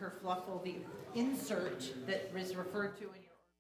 kerfluffle, the insert that is referred to in your service.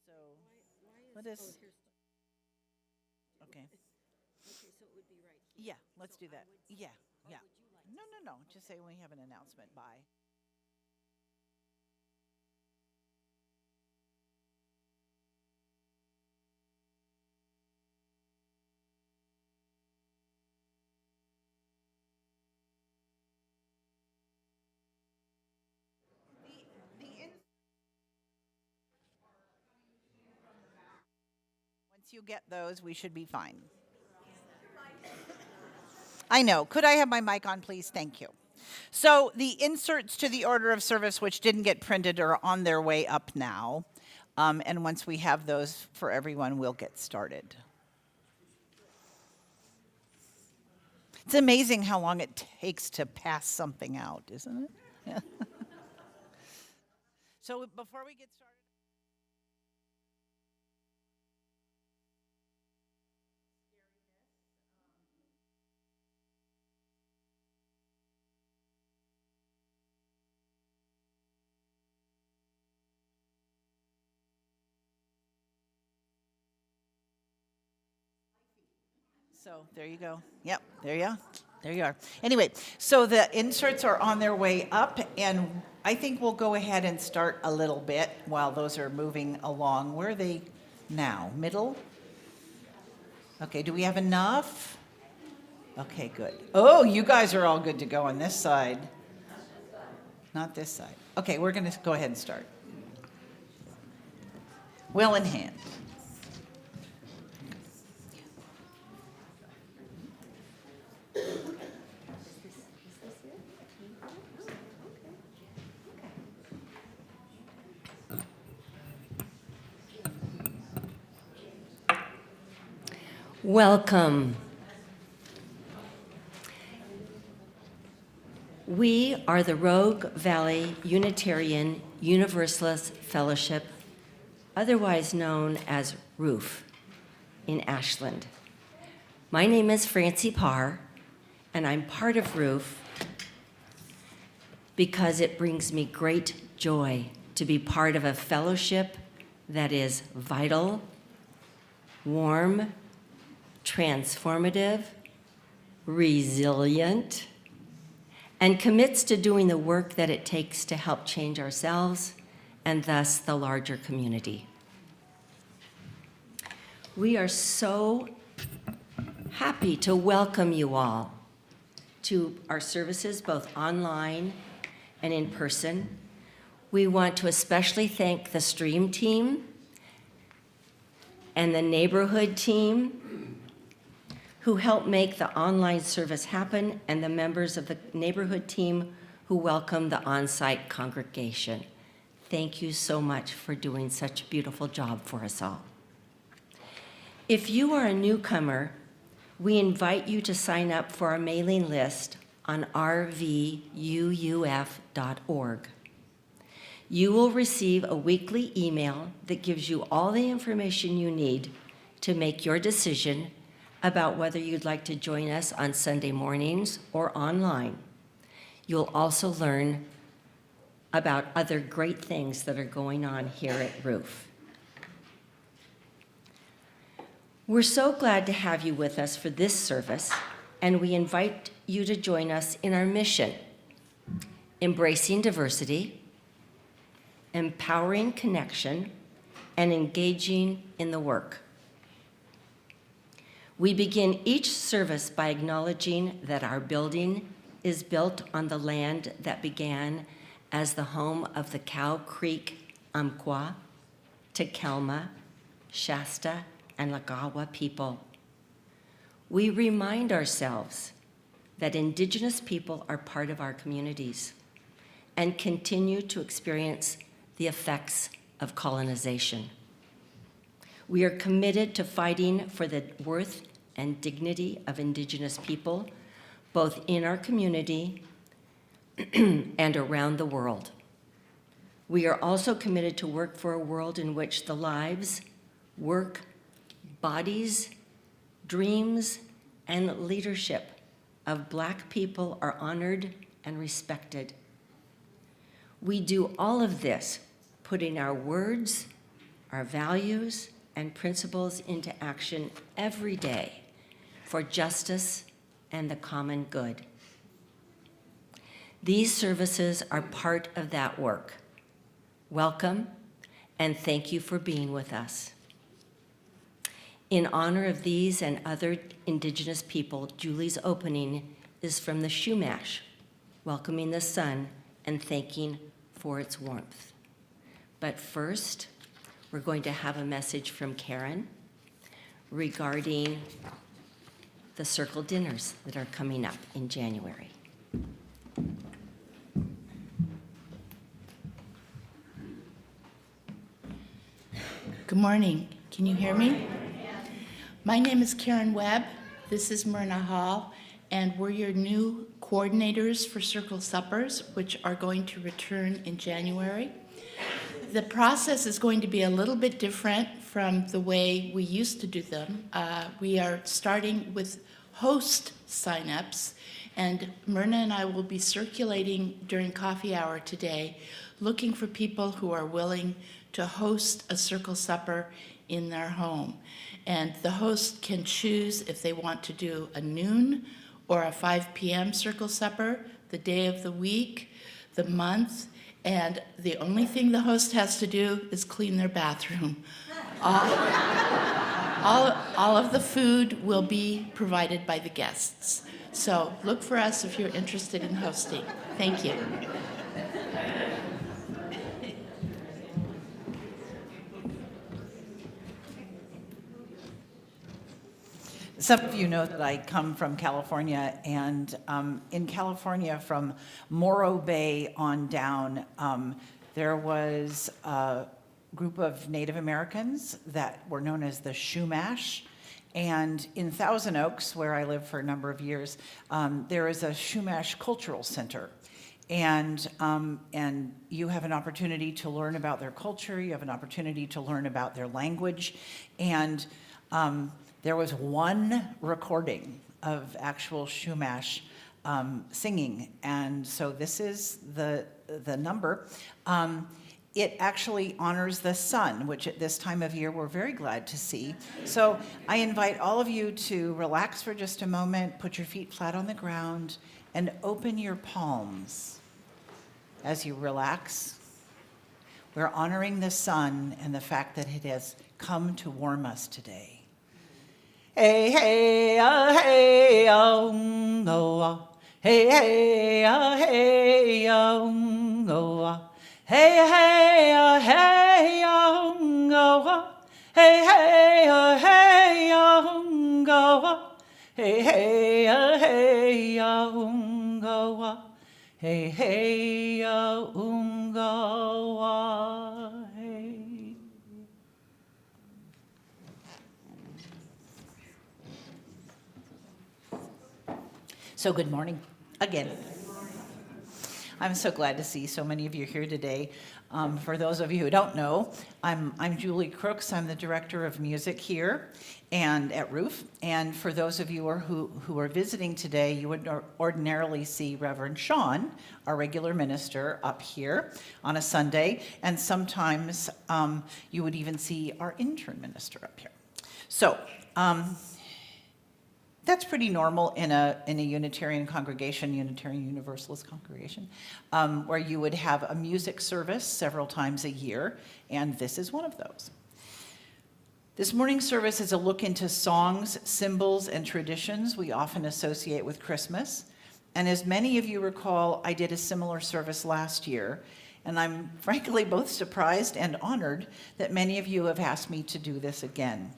So, let us, okay. Okay, so it would be right here. Yeah, let's do that. I would Yeah, say, yeah. or would you like No, to no, no, just say we have an announcement. Bye. The once you get those, we should be fine. I know. Could I have my mic on, please? Thank you. So the inserts to the order of service, which didn't get printed, are on their way up now. And once we have those for everyone, we'll get started. It's amazing how long it takes to pass something out, isn't it? Yeah. So before we get started, so there you go. Yep, there you are. There you are. Anyway, so the inserts are on their way up, and I think we'll go ahead and start a little bit while those are moving along. Where are they now? Middle? Okay, do we have enough? Okay, good. Oh, you guys are all good to go on this side. Not this side. Okay, we're going to go ahead and start. Will in hand. Welcome. We are the Rogue Valley Unitarian Universalist Fellowship, otherwise known as ROOF, in Ashland. My name is Francie Parr, and I'm part of ROOF because it brings me great joy to be part of a fellowship that is vital, warm, transformative, resilient, and commits to doing the work that it takes to help change ourselves and thus the larger community. We are so happy to welcome you all to our services, both online and in person. We want to especially thank the stream team and the neighborhood team who helped make the online service happen, and the members of the neighborhood team who welcomed the on-site congregation. Thank you so much for doing such a beautiful job for us all. If you are a newcomer, we invite you to sign up for our mailing list on rvuuf.org. You will receive a weekly email that gives you all the information you need to make your decision about whether you'd like to join us on Sunday mornings or online. You'll also learn about other great things that are going on here at ROOF. We're so glad to have you with us for this service, and we invite you to join us in our mission: embracing diversity, empowering connection, and engaging in the work. We begin each service by acknowledging that our building is built on the land that began as the home of the Cow Creek Umpqua, Takelma, Shasta, and Lagawa people. We remind ourselves that Indigenous people are part of our communities and continue to experience the effects of colonization. We are committed to fighting for the worth and dignity of Indigenous people, both in our community and around the world. We are also committed to work for a world in which the lives, work, bodies, dreams, and leadership of Black people are honored and respected. We do all of this, putting our words, our values, and principles into action every day for justice and the common good. These services are part of that work. Welcome, and thank you for being with us. In honor of these and other Indigenous people, Julie's opening is from the Shumash, welcoming the sun and thanking for its warmth. But first, we're going to have a message from Karen regarding the circle dinners that are coming up in January. Good morning. Can you hear me? My name is Karen Webb. This is Myrna Hall, and we're your new coordinators for Circle Suppers, which are going to return in January. The process is going to be a little bit different from the way we used to do them. We are starting with host signups, and Myrna and I will be circulating during coffee hour today, looking for people who are willing to host a circle supper in their home. And the host can choose if they want to do a noon or a 5 p.m. circle supper, the day of the week, the month, and the only thing the host has to do is clean their bathroom. All of the food will be provided by the guests. So look for us if you're interested in hosting. Thank you. Some of you know that I come from California, and in California, from Morro Bay on down, there was a group of Native Americans that were known as the Shumash. And in Thousand Oaks, where I lived for a number of years, there is a Shumash Cultural Center. And you have an opportunity to learn about their culture, you have an opportunity to learn about their language, and there was one recording of actual Shumash singing, and so this is the number. It actually honors the sun, which at this time of year we're very glad to see. So I invite all of you to relax for just a moment, put your feet flat on the ground, and open your palms as you relax. We're honoring the sun and the fact that it has come to warm us today. Hey, hey, hey, oh, hey, hey, hey, oh, hey, hey, hey, oh, hey, hey, hey, oh, hey, hey, hey, oh, hey, hey, hey. So good morning again. I'm so glad to see so many of you here today. For those of you who don't know, I'm Julie Crooks. I'm the director of music here and at Roof. And for those of you who are visiting today, you would ordinarily see Reverend Sean, our regular minister, up here on a Sunday. And sometimes you would even see our intern minister up here. So that's pretty normal in a Unitarian congregation, Unitarian Universalist congregation, where you would have a music service several times a year, and this is one of those. This morning's service is a look into songs, symbols, and traditions we often associate with Christmas. And as many of you recall, I did a similar service last year, and I'm frankly both surprised and honored that many of you have asked me to do this again,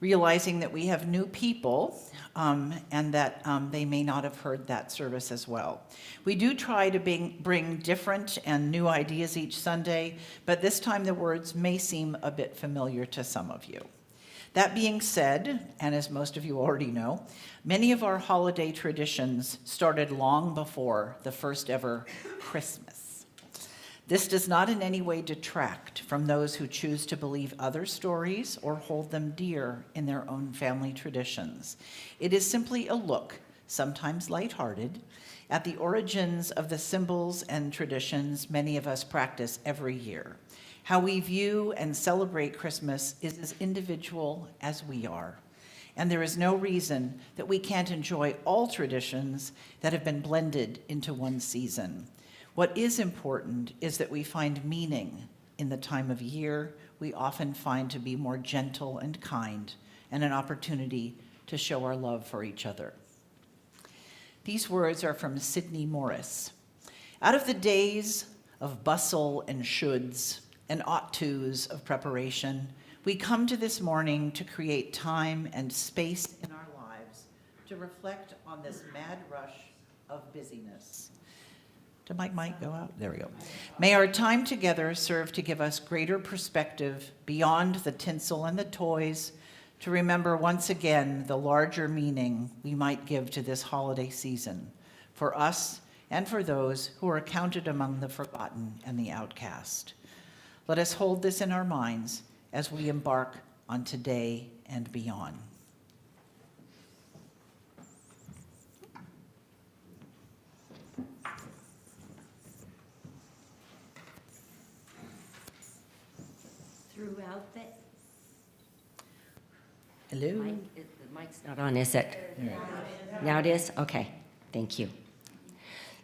realizing that we have new people and that they may not have heard that service as well. We do try to bring different and new ideas each Sunday, but this time the words may seem a bit familiar to some of you. That being said, and as most of you already know, many of our holiday traditions started long before the first ever Christmas. This does not in any way detract from those who choose to believe other stories or hold them dear in their own family traditions. It is simply a look, sometimes lighthearted, at the origins of the symbols and traditions many of us practice every year. How we view and celebrate Christmas is as individual as we are. And there is no reason that we can't enjoy all traditions that have been blended into one season. What is important is that we find meaning in the time of year we often find to be more gentle and kind, and an opportunity to show our love for each other. These words are from Sidney Morris. Out of the days of bustle and shoulds and ought-tos of preparation, we come to this morning to create time and space in our lives to reflect on this mad rush of busyness. Did my mic go out? There we go. May our time together serve to give us greater perspective beyond the tinsel and the toys, to remember once again the larger meaning we might give to this holiday season for us and for those who are counted among the forgotten and the outcast. Let us hold this in our minds as we embark on today and beyond. Throughout the Hello? the mic's not on, is it? Now it is? Okay, thank you.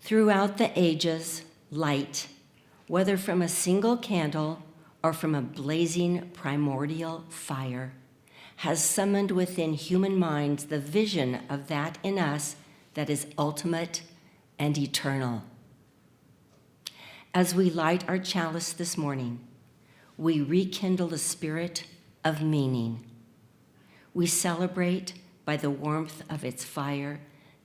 Throughout the ages, light, whether from a single candle or from a blazing primordial fire, has summoned within human minds the vision of that in us that is ultimate and eternal. As we light our chalice this morning, we rekindle the spirit of meaning. We celebrate by the warmth of its fire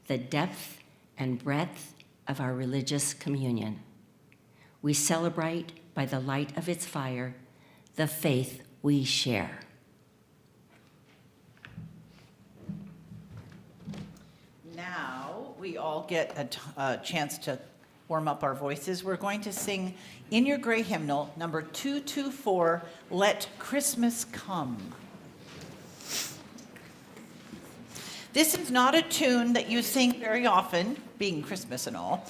the depth and breadth of our religious communion. We celebrate by the light of its fire the faith we share. Now we all get a chance to warm up our voices. We're going to sing in your gray hymnal, number 224, Let Christmas Come. This is not a tune that you sing very often, being Christmas and all,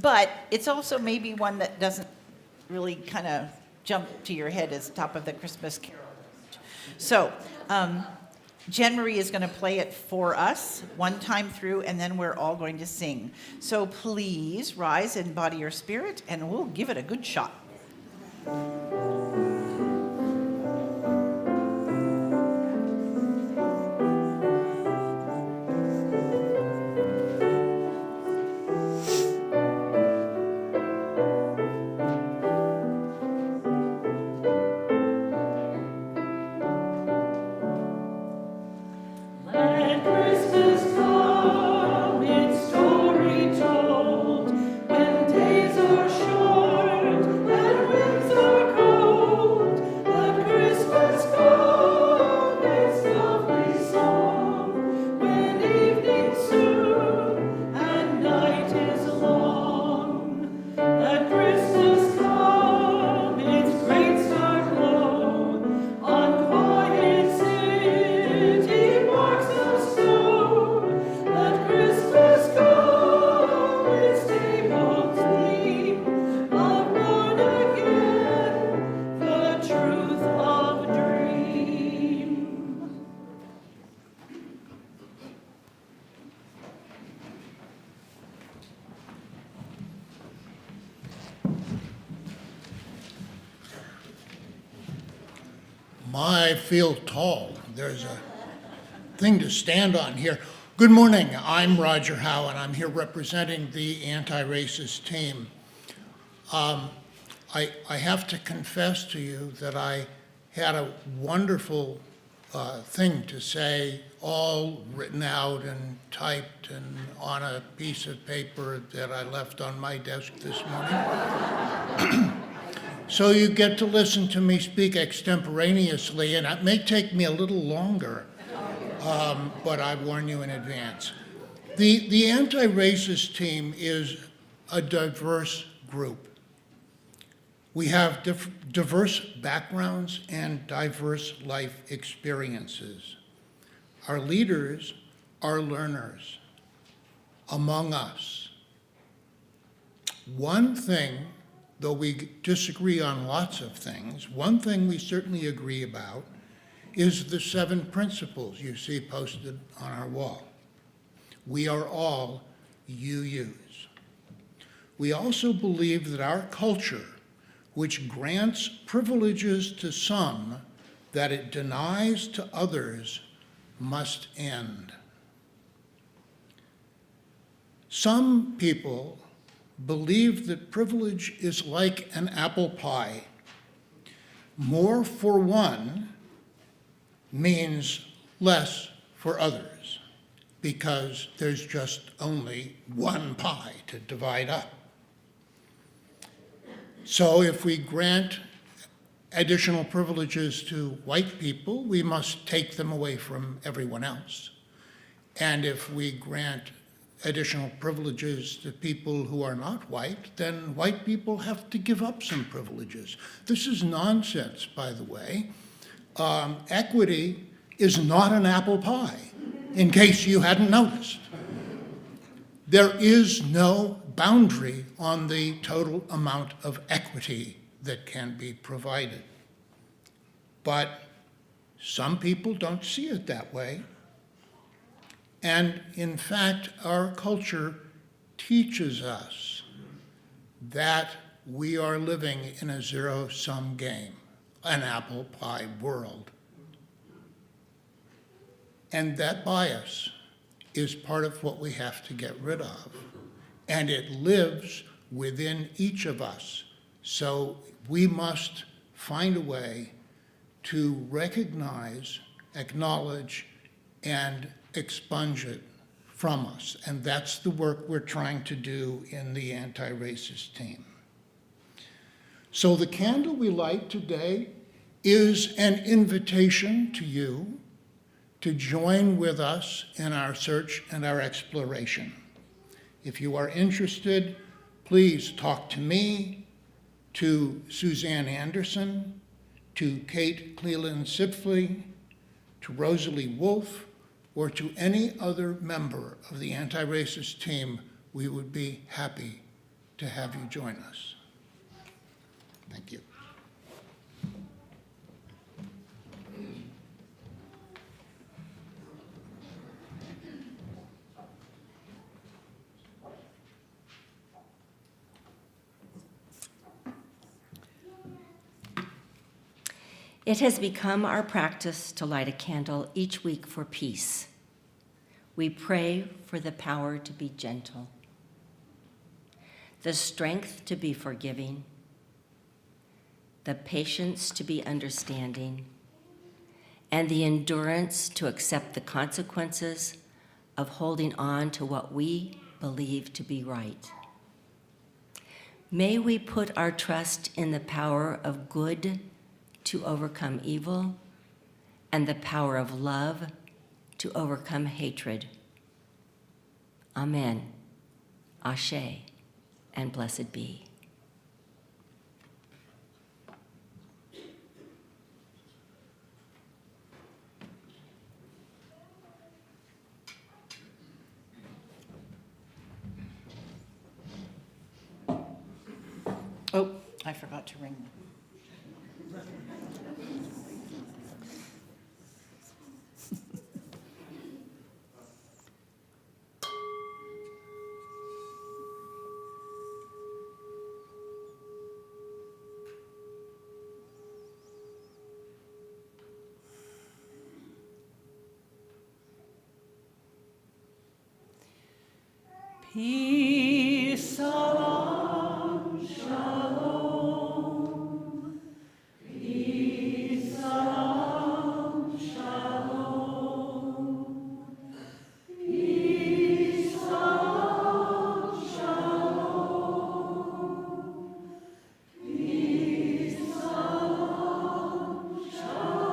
but it's also maybe one that doesn't really kind of jump to your head as top of the Christmas carol list. So, Jen Marie is going to play it for us one time through, and then we're all going to sing. So please rise and embody your spirit, and we'll give it a good shot. I feel tall. There's a thing to stand on here. Good morning. I'm Roger Howe, and I'm here representing the anti-racist team. I have to confess to you that I had a wonderful thing to say, all written out and typed and on a piece of paper that I left on my desk this morning. So you get to listen to me speak extemporaneously, and it may take me a little longer, but I warn you in advance. The anti-racist team is a diverse group. We have diverse backgrounds and diverse life experiences. Our leaders are learners among us. One thing, though we disagree on lots of things, one thing we certainly agree about is the 7 principles you see posted on our wall. We are all UUs. We also believe that our culture, which grants privileges to some that it denies to others, must end. Some people believe that privilege is like an apple pie. More for one means less for others, because there's just only one pie to divide up. So if we grant additional privileges to white people, we must take them away from everyone else. And if we grant additional privileges to people who are not white, then white people have to give up some privileges. This is nonsense, by the way. Equity is not an apple pie, in case you hadn't noticed. There is no boundary on the total amount of equity that can be provided. But some people don't see it that way. And in fact, our culture teaches us that we are living in a zero-sum game, an apple pie world. And that bias is part of what we have to get rid of. And it lives within each of us. So we must find a way to recognize, acknowledge, and expunge it from us. And that's the work we're trying to do in the anti-racist team. So the candle we light today is an invitation to you to join with us in our search and our exploration. If you are interested, please talk to me, to Suzanne Anderson, to Kate Cleland-Sipfley, to Rosalie Wolfe, or to any other member of the anti-racist team. We would be happy to have you join us. Thank you. It has become our practice to light a candle each week for peace. We pray for the power to be gentle, the strength to be forgiving, the patience to be understanding, and the endurance to accept the consequences of holding on to what we believe to be right. May we put our trust in the power of good to overcome evil, and the power of love to overcome hatred. Amen, Ashe, and blessed be. Oh, I forgot to ring. Peace, salam, shalom. Peace, salam, shalom. Peace, salam, shalom. Peace, salam, shalom.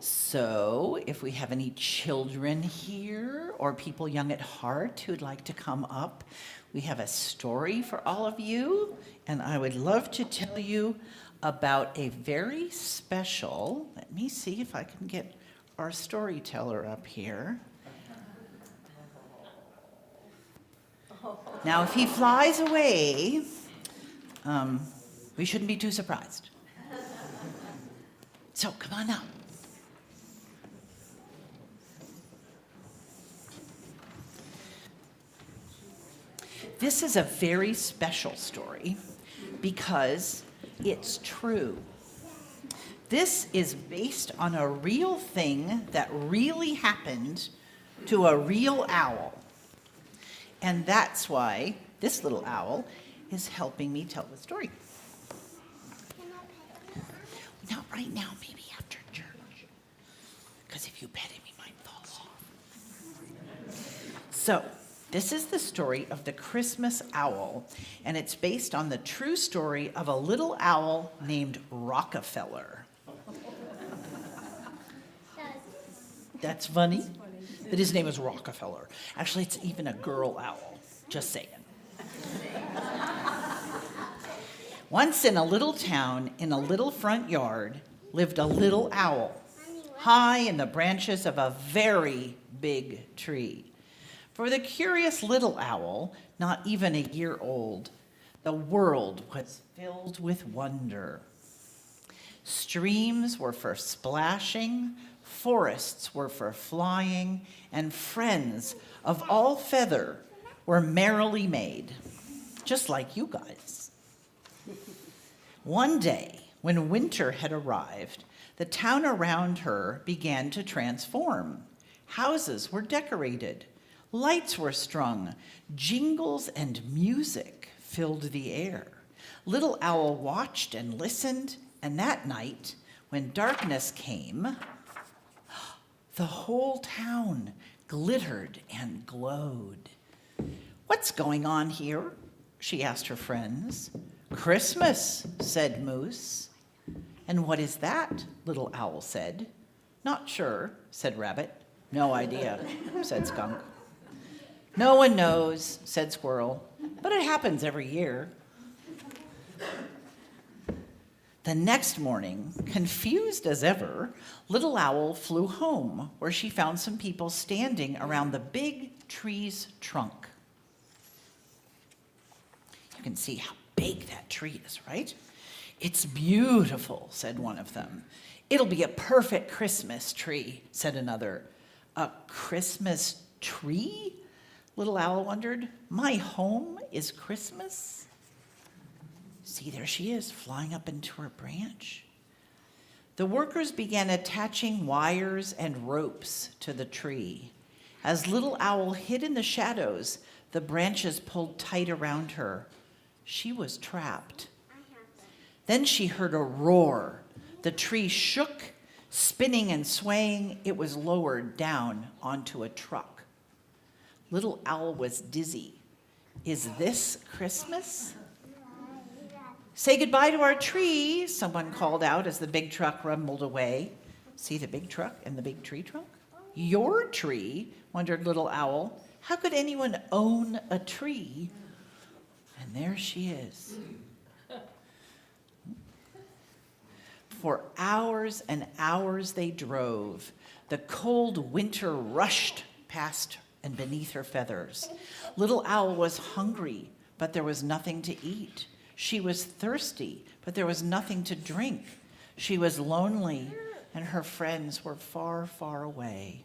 So, if we have any children here or people young at heart who'd like to come up, we have a story for all of you, and I would love to tell you about a very special, let me see if I can get our storyteller up here. Now, if he flies away, we shouldn't be too surprised. So, come on up. This is a very special story because it's true. This is based on a real thing that really happened to a real owl. And that's why this little owl is helping me tell the story. Not right now, maybe after church. Because if you pet him, he might fall off. So, this is the story of the Christmas owl, and it's based on the true story of a little owl named Rockefeller. That's funny? That his name is Rockefeller. Actually, it's even a girl owl, just saying. Once in a little town, in a little front yard, lived a little owl, high in the branches of a very big tree. For the curious little owl, not even a year old, the world was filled with wonder. Streams were for splashing, forests were for flying, and friends of all feather were merrily made, just like you guys. One day, when winter had arrived, the town around her began to transform. Houses were decorated, lights were strung, jingles and music filled the air. Little Owl watched and listened, and that night, when darkness came, the whole town glittered and glowed. "What's going on here?" she asked her friends. "Christmas," said Moose. "And what is that?" Little Owl said. "Not sure," said Rabbit. "No idea," said Skunk. "No one knows," said Squirrel, "but it happens every year." The next morning, confused as ever, Little Owl flew home, where she found some people standing around the big tree's trunk. You can see how big that tree is, right? "It's beautiful," said one of them. "It'll be a perfect Christmas tree," said another. "A Christmas tree?" Little Owl wondered. "My home is Christmas?" See, there she is, flying up into her branch. The workers began attaching wires and ropes to the tree. As Little Owl hid in the shadows, the branches pulled tight around her. She was trapped. Then she heard a roar. The tree shook, spinning and swaying. It was lowered down onto a truck. Little Owl was dizzy. "Is this Christmas?" "Say goodbye to our tree," someone called out as the big truck rumbled away. See the big truck and the big tree trunk? "Your tree?" wondered Little Owl. "How could anyone own a tree?" And there she is. For hours and hours they drove. The cold winter rushed past and beneath her feathers. Little Owl was hungry, but there was nothing to eat. She was thirsty, but there was nothing to drink. She was lonely, and her friends were far, far away.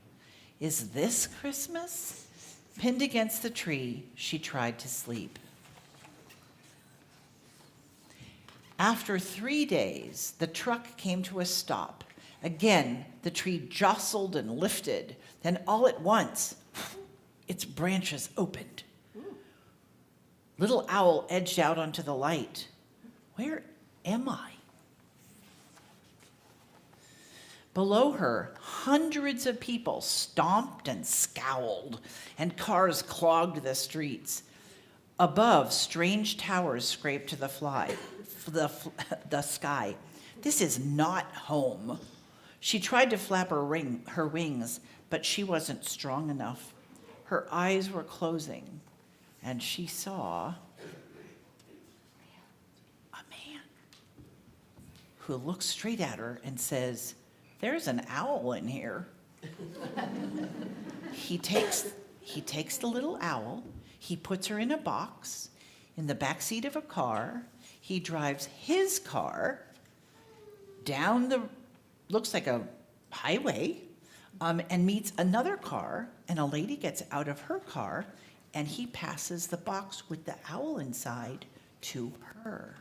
Is this Christmas? Pinned against the tree, she tried to sleep. After 3 days, the truck came to a stop. Again, the tree jostled and lifted. Then all at once, its branches opened. Little Owl edged out onto the light. Where am I? Below her, hundreds of people stomped and scowled, and cars clogged the streets. Above, strange towers scraped to the sky. This is not home. She tried to flap her wings, but she wasn't strong enough. Her eyes were closing, and she saw a man who looks straight at her and says, "There's an owl in here." He takes the little owl, he puts her in a box in the back seat of a car. He drives his car down looks like a highway, and meets another car, and a lady gets out of her car, and he passes the box with the owl inside to her.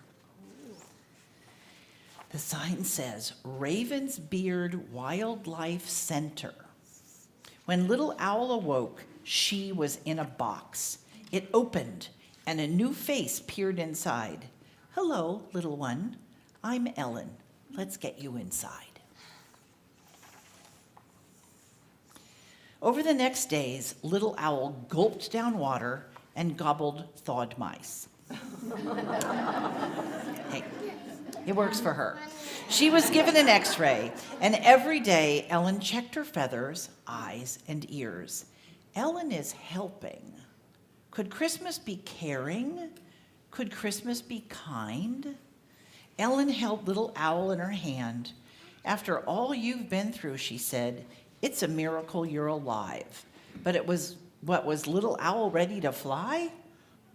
The sign says, Raven's Beard Wildlife Center. When Little Owl awoke, she was in a box. It opened, and a new face peered inside. "Hello, little one. I'm Ellen. Let's get you inside." Over the next days, Little Owl gulped down water and gobbled thawed mice. Hey, it works for her. She was given an X-ray, and every day Ellen checked her feathers, eyes, and ears. Ellen is helping. Could Christmas be caring? Could Christmas be kind? Ellen held Little Owl in her hand. "After all you've been through," she said, "it's a miracle you're alive." But was Little Owl ready to fly?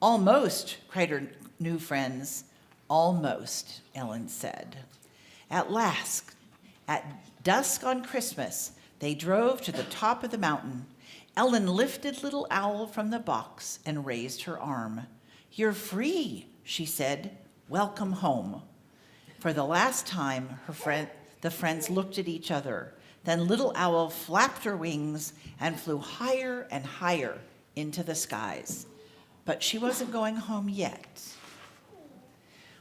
"Almost," cried her new friends. "Almost," Ellen said. At last, at dusk on Christmas, they drove to the top of the mountain. Ellen lifted little Owl from the box and raised her arm. "You're free," she said. "Welcome home." For the last time, the friends looked at each other. Then little Owl flapped her wings and flew higher and higher into the skies. But she wasn't going home yet.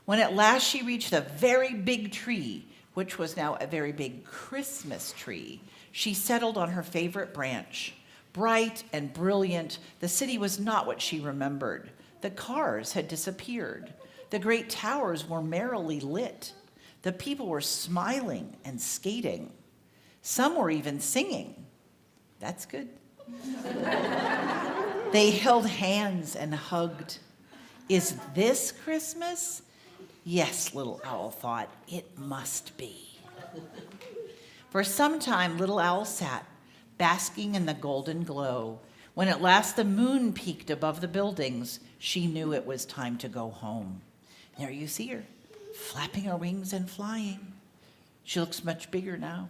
When at last she reached a very big tree, which was now a very big Christmas tree, she settled on her favorite branch. Bright and brilliant, the city was not what she remembered. The cars had disappeared. The great towers were merrily lit. The people were smiling and skating. Some were even singing. That's good. They held hands and hugged. Is this Christmas? Yes, little Owl thought, it must be. For some time, little Owl sat, basking in the golden glow. When at last the moon peeked above the buildings, she knew it was time to go home. There you see her, flapping her wings and flying. She looks much bigger now.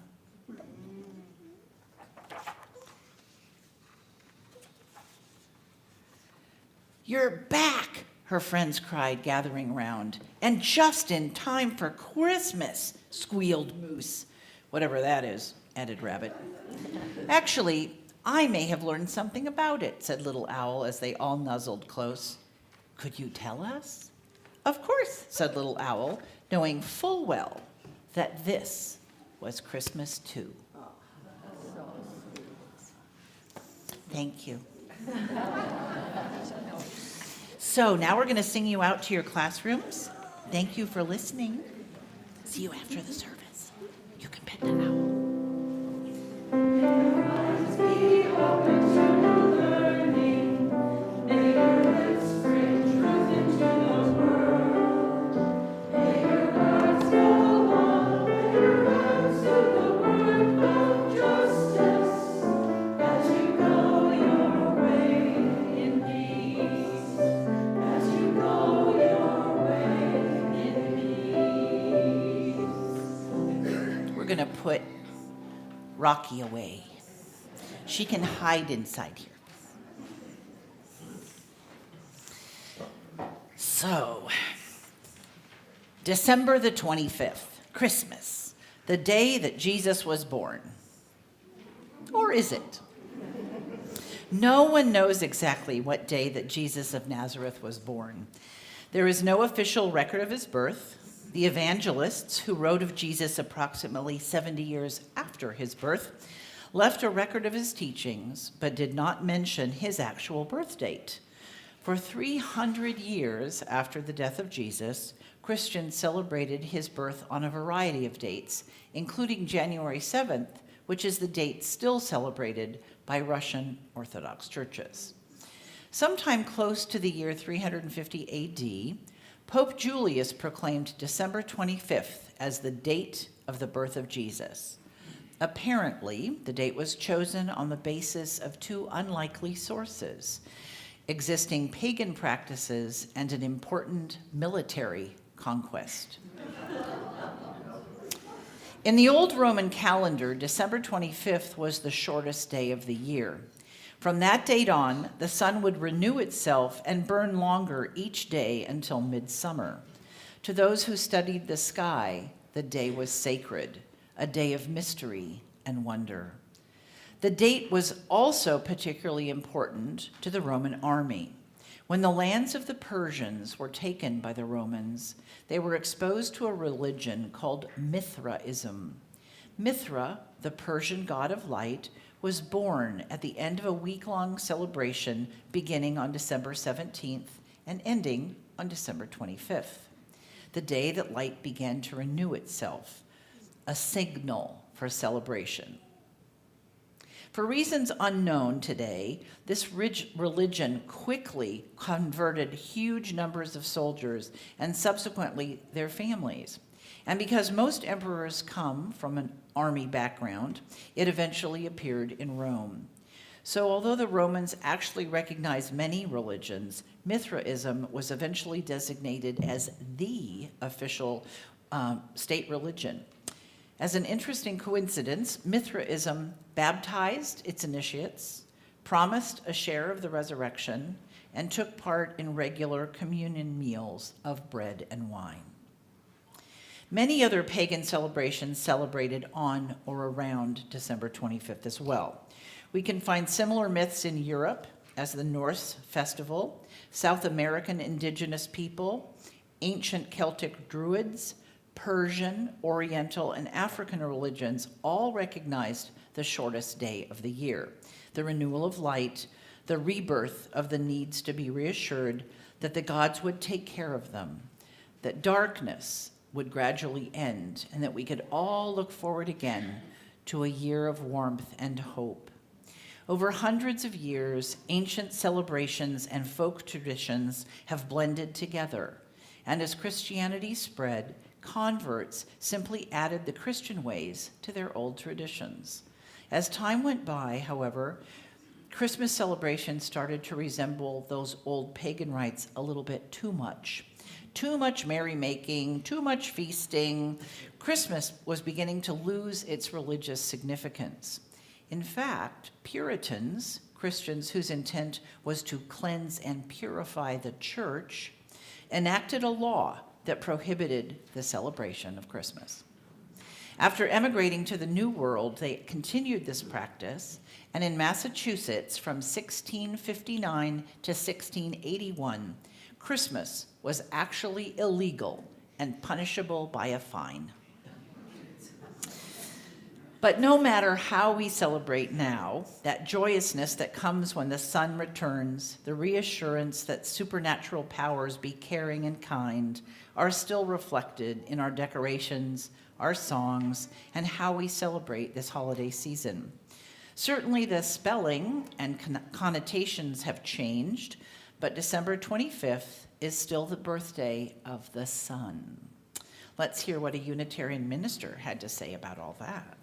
"You're back," her friends cried, gathering round. "And just in time for Christmas," squealed Moose. "Whatever that is," added Rabbit. "Actually, I may have learned something about it," said little Owl as they all nuzzled close. "Could you tell us?" "Of course," said little Owl, knowing full well that this was Christmas too. Thank you. So now we're going to sing you out to your classrooms. Thank you for listening. See you after the service. You can pet an owl. We're going to put Rocky away. She can hide inside here. So, December the 25th, Christmas, the day that Jesus was born. Or is it? No one knows exactly what day that Jesus of Nazareth was born. There is no official record of his birth. The evangelists, who wrote of Jesus approximately 70 years after his birth, left a record of his teachings, but did not mention his actual birth date. For 300 years after the death of Jesus, Christians celebrated his birth on a variety of dates, including January 7th, which is the date still celebrated by Russian Orthodox churches. Sometime close to the year 350 AD, Pope Julius proclaimed December 25th as the date of the birth of Jesus. Apparently, the date was chosen on the basis of two unlikely sources: existing pagan practices and an important military conquest. In the old Roman calendar, December 25th was the shortest day of the year. From that date on, the sun would renew itself and burn longer each day until midsummer. To those who studied the sky, the day was sacred, a day of mystery and wonder. The date was also particularly important to the Roman army. When the lands of the Persians were taken by the Romans, they were exposed to a religion called Mithraism. Mithra, the Persian god of light, was born at the end of a week-long celebration beginning on December 17th and ending on December 25th, the day that light began to renew itself, a signal for celebration. For reasons unknown today, this religion quickly converted huge numbers of soldiers and subsequently their families. And because most emperors come from an army background, it eventually appeared in Rome. So although the Romans actually recognized many religions, Mithraism was eventually designated as the official state religion. As an interesting coincidence, Mithraism baptized its initiates, promised a share of the resurrection, and took part in regular communion meals of bread and wine. Many other pagan celebrations celebrated on or around December 25th as well. We can find similar myths in Europe as the Norse festival, South American indigenous people, ancient Celtic Druids, Persian, Oriental, and African religions all recognized the shortest day of the year, the renewal of light, the rebirth of the needs to be reassured that the gods would take care of them, that darkness would gradually end, and that we could all look forward again to a year of warmth and hope. Over hundreds of years, ancient celebrations and folk traditions have blended together, and as Christianity spread, converts simply added the Christian ways to their old traditions. As time went by, however, Christmas celebrations started to resemble those old pagan rites a little bit too much. Too much merrymaking, too much feasting. Christmas was beginning to lose its religious significance. In fact, Puritans, Christians whose intent was to cleanse and purify the church, enacted a law that prohibited the celebration of Christmas. After emigrating to the New World, they continued this practice, and in Massachusetts from 1659 to 1681, Christmas was actually illegal and punishable by a fine. But no matter how we celebrate now, that joyousness that comes when the sun returns, the reassurance that supernatural powers be caring and kind, are still reflected in our decorations, our songs, and how we celebrate this holiday season. Certainly the spelling and connotations have changed, but December 25th is still the birthday of the sun. Let's hear what a Unitarian minister had to say about all that.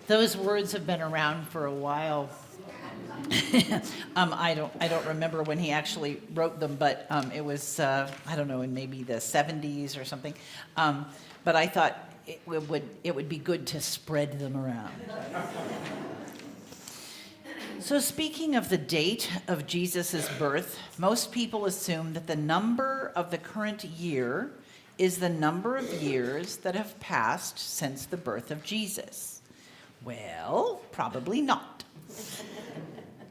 Those words have been around for a while. I don't remember when he actually wrote them, but it was I don't know, in maybe the 70s or something. But I thought it would be good to spread them around. So speaking of the date of Jesus' birth, most people assume that the number of the current year is the number of years that have passed since the birth of Jesus. Well, probably not.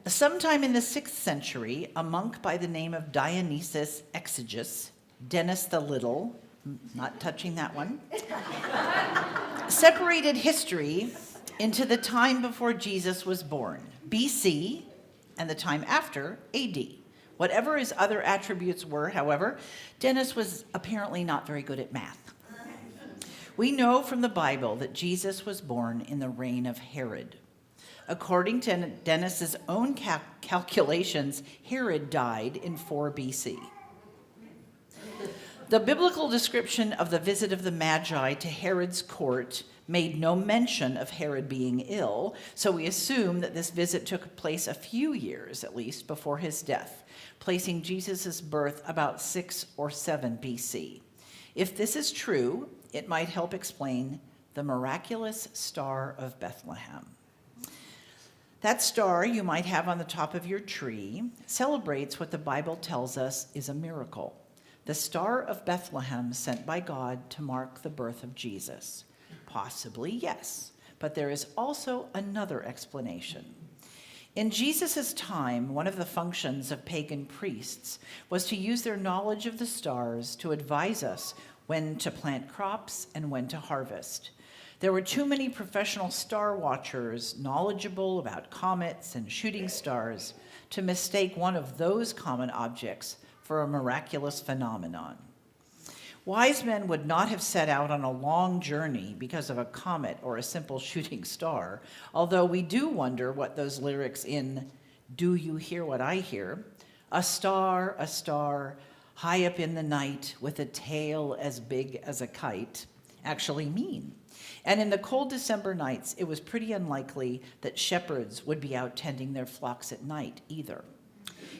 Sometime in the 6th century, a monk by the name of Dionysius Exiguus, Dennis the Little, not touching that one, separated history into the time before Jesus was born, BC, and the time after, AD. Whatever his other attributes were, however, Dennis was apparently not very good at math. We know from the Bible that Jesus was born in the reign of Herod. According to Dennis's own calculations, Herod died in 4 BC. The biblical description of the visit of the Magi to Herod's court made no mention of Herod being ill, so we assume that this visit took place a few years, at least, before his death, placing Jesus' birth about 6 or 7 BC. If this is true, it might help explain the miraculous Star of Bethlehem. That star you might have on the top of your tree celebrates what the Bible tells us is a miracle. The Star of Bethlehem sent by God to mark the birth of Jesus. Possibly, yes, but there is also another explanation. In Jesus' time, one of the functions of pagan priests was to use their knowledge of the stars to advise us when to plant crops and when to harvest. There were too many professional star watchers knowledgeable about comets and shooting stars to mistake one of those common objects for a miraculous phenomenon. Wise men would not have set out on a long journey because of a comet or a simple shooting star, although we do wonder what those lyrics in Do You Hear What I Hear? A star, high up in the night with a tail as big as a kite actually mean. And in the cold December nights, it was pretty unlikely that shepherds would be out tending their flocks at night either.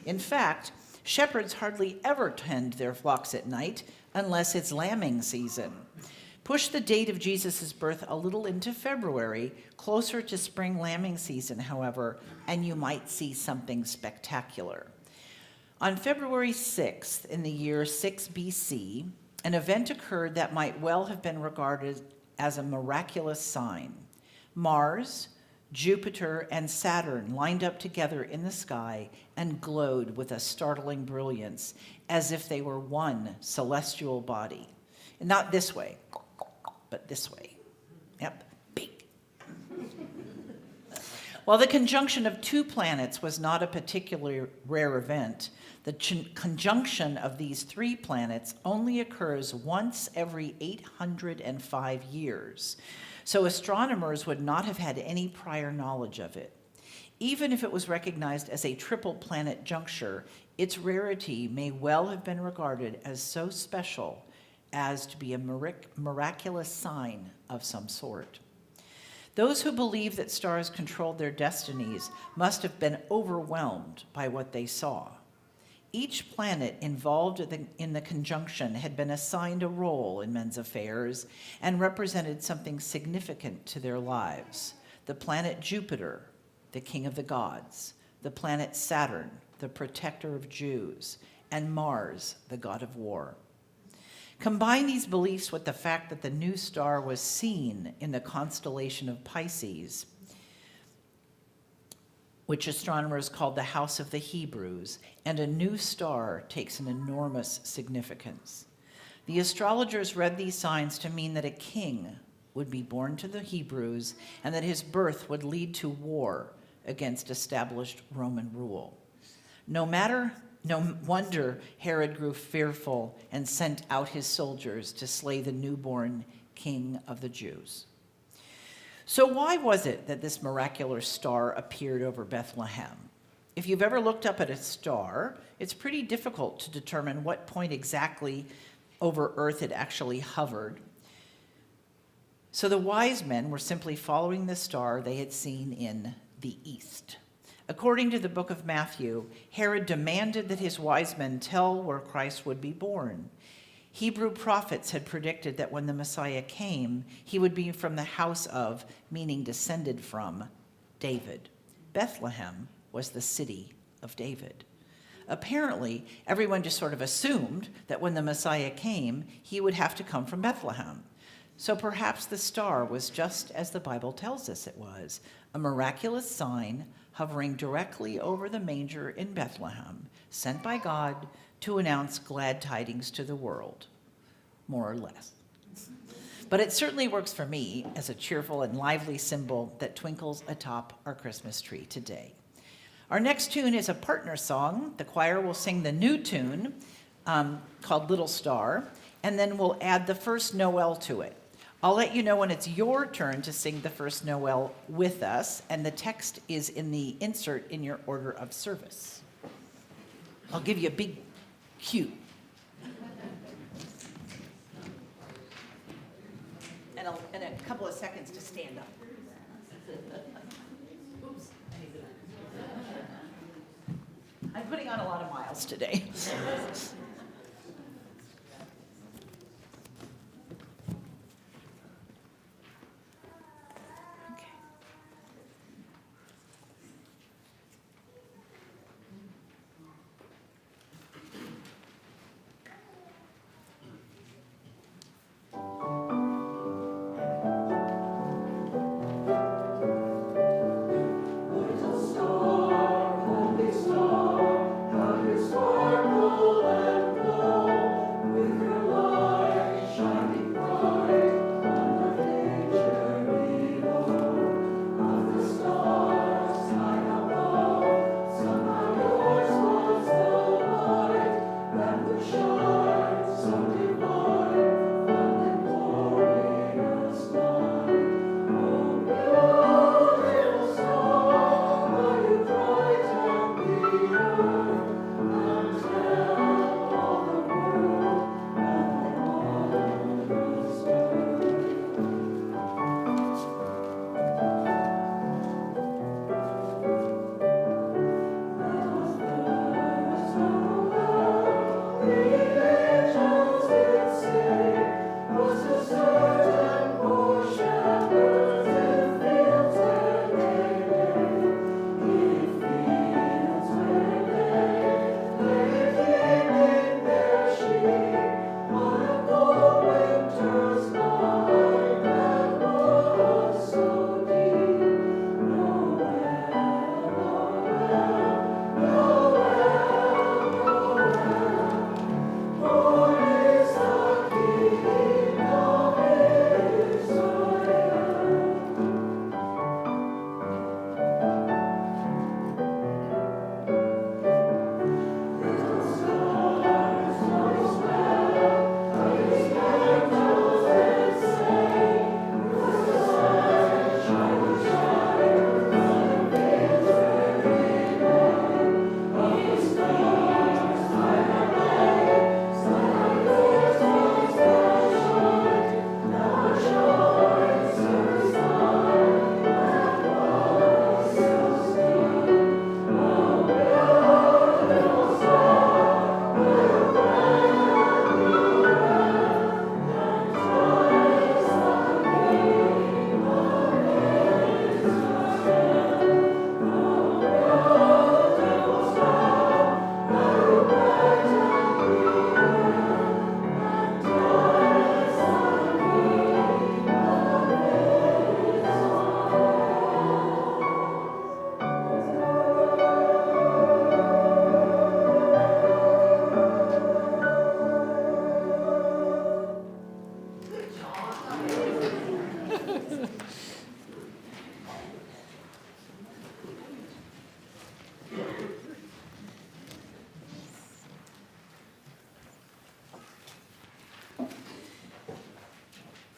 In fact, shepherds hardly ever tend their flocks at night unless it's lambing season. Push the date of Jesus' birth a little into February, closer to spring lambing season, however, and you might see something spectacular. On February 6th, in the year 6 BC, an event occurred that might well have been regarded as a miraculous sign. Mars, Jupiter, and Saturn lined up together in the sky and glowed with a startling brilliance, as if they were one celestial body. And not this way, but this way. Yep, big. While the conjunction of 2 planets was not a particularly rare event, the conjunction of these 3 planets only occurs once every 805 years, so astronomers would not have had any prior knowledge of it. Even if it was recognized as a triple planet juncture, its rarity may well have been regarded as so special as to be a miraculous sign of some sort. Those who believe that stars controlled their destinies must have been overwhelmed by what they saw. Each planet involved in the conjunction had been assigned a role in men's affairs and represented something significant to their lives. The planet Jupiter, the king of the gods, the planet Saturn, the protector of Jews, and Mars, the god of war. Combine these beliefs with the fact that the new star was seen in the constellation of Pisces, which astronomers called the House of the Hebrews, and a new star takes an enormous significance. The astrologers read these signs to mean that a king would be born to the Hebrews and that his birth would lead to war against established Roman rule. No wonder Herod grew fearful and sent out his soldiers to slay the newborn king of the Jews. So why was it that this miraculous star appeared over Bethlehem? If you've ever looked up at a star, it's pretty difficult to determine what point exactly over Earth it actually hovered. So the wise men were simply following the star they had seen in the east. According to the book of Matthew, Herod demanded that his wise men tell where Christ would be born. Hebrew prophets had predicted that when the Messiah came, he would be from the house of, meaning descended from, David. Bethlehem was the city of David. Apparently, everyone just sort of assumed that when the Messiah came, he would have to come from Bethlehem. So perhaps the star was just as the Bible tells us it was, a miraculous sign hovering directly over the manger in Bethlehem, sent by God to announce glad tidings to the world, more or less. But it certainly works for me as a cheerful and lively symbol that twinkles atop our Christmas tree today. Our next tune is a partner song. The choir will sing the new tune called Little Star, and then we'll add the first Noel to it. I'll let you know when it's your turn to sing the first Noel with us, and the text is in the insert in your order of service. I'll give you a big cue. And a couple of seconds to stand up. Oops. I'm putting on a lot of miles today.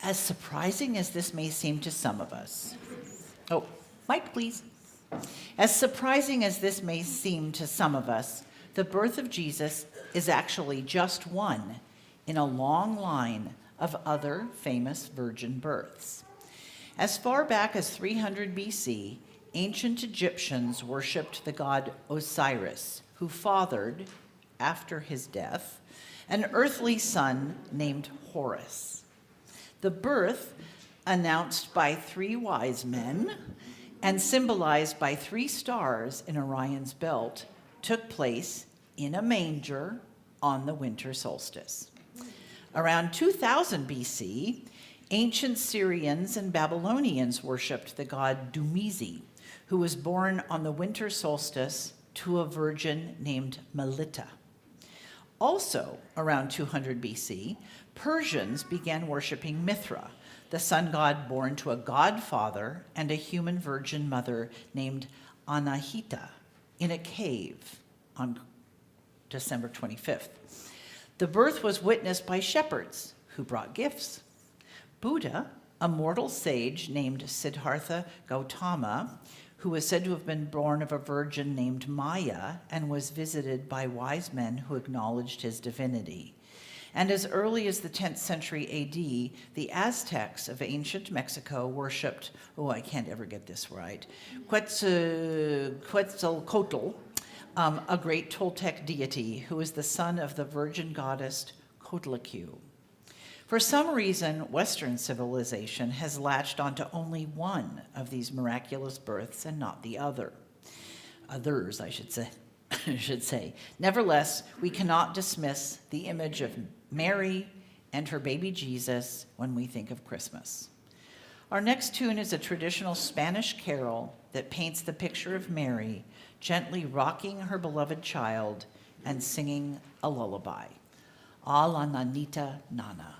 As surprising as this may seem to some of us. Oh, mic, please. As surprising as this may seem to some of us, the birth of Jesus is actually just one in a long line of other famous virgin births. As far back as 300 BC, ancient Egyptians worshipped the god Osiris, who fathered, after his death, an earthly son named Horus. The birth, announced by 3 wise men, and symbolized by 3 stars in Orion's belt, took place in a manger on the winter solstice. Around 2000 BC, ancient Syrians and Babylonians worshipped the god Dumizi, who was born on the winter solstice to a virgin named Melita. Also, around 200 BC, Persians began worshiping Mithra, the sun god born to a godfather and a human virgin mother named Anahita, in a cave on December 25th. The birth was witnessed by shepherds who brought gifts. Buddha, a mortal sage named Siddhartha Gautama, who was said to have been born of a virgin named Maya and was visited by wise men who acknowledged his divinity. And as early as the 10th century AD, the Aztecs of ancient Mexico worshipped, I can't ever get this right, Quetzalcoatl, a great Toltec deity who is the son of the virgin goddess Coatlicue. For some reason, Western civilization has latched onto only one of these miraculous births and not the other. Others, I should say. Nevertheless, we cannot dismiss the image of Mary and her baby Jesus when we think of Christmas. Our next tune is a traditional Spanish carol that paints the picture of Mary gently rocking her beloved child and singing a lullaby. A la nanita nana.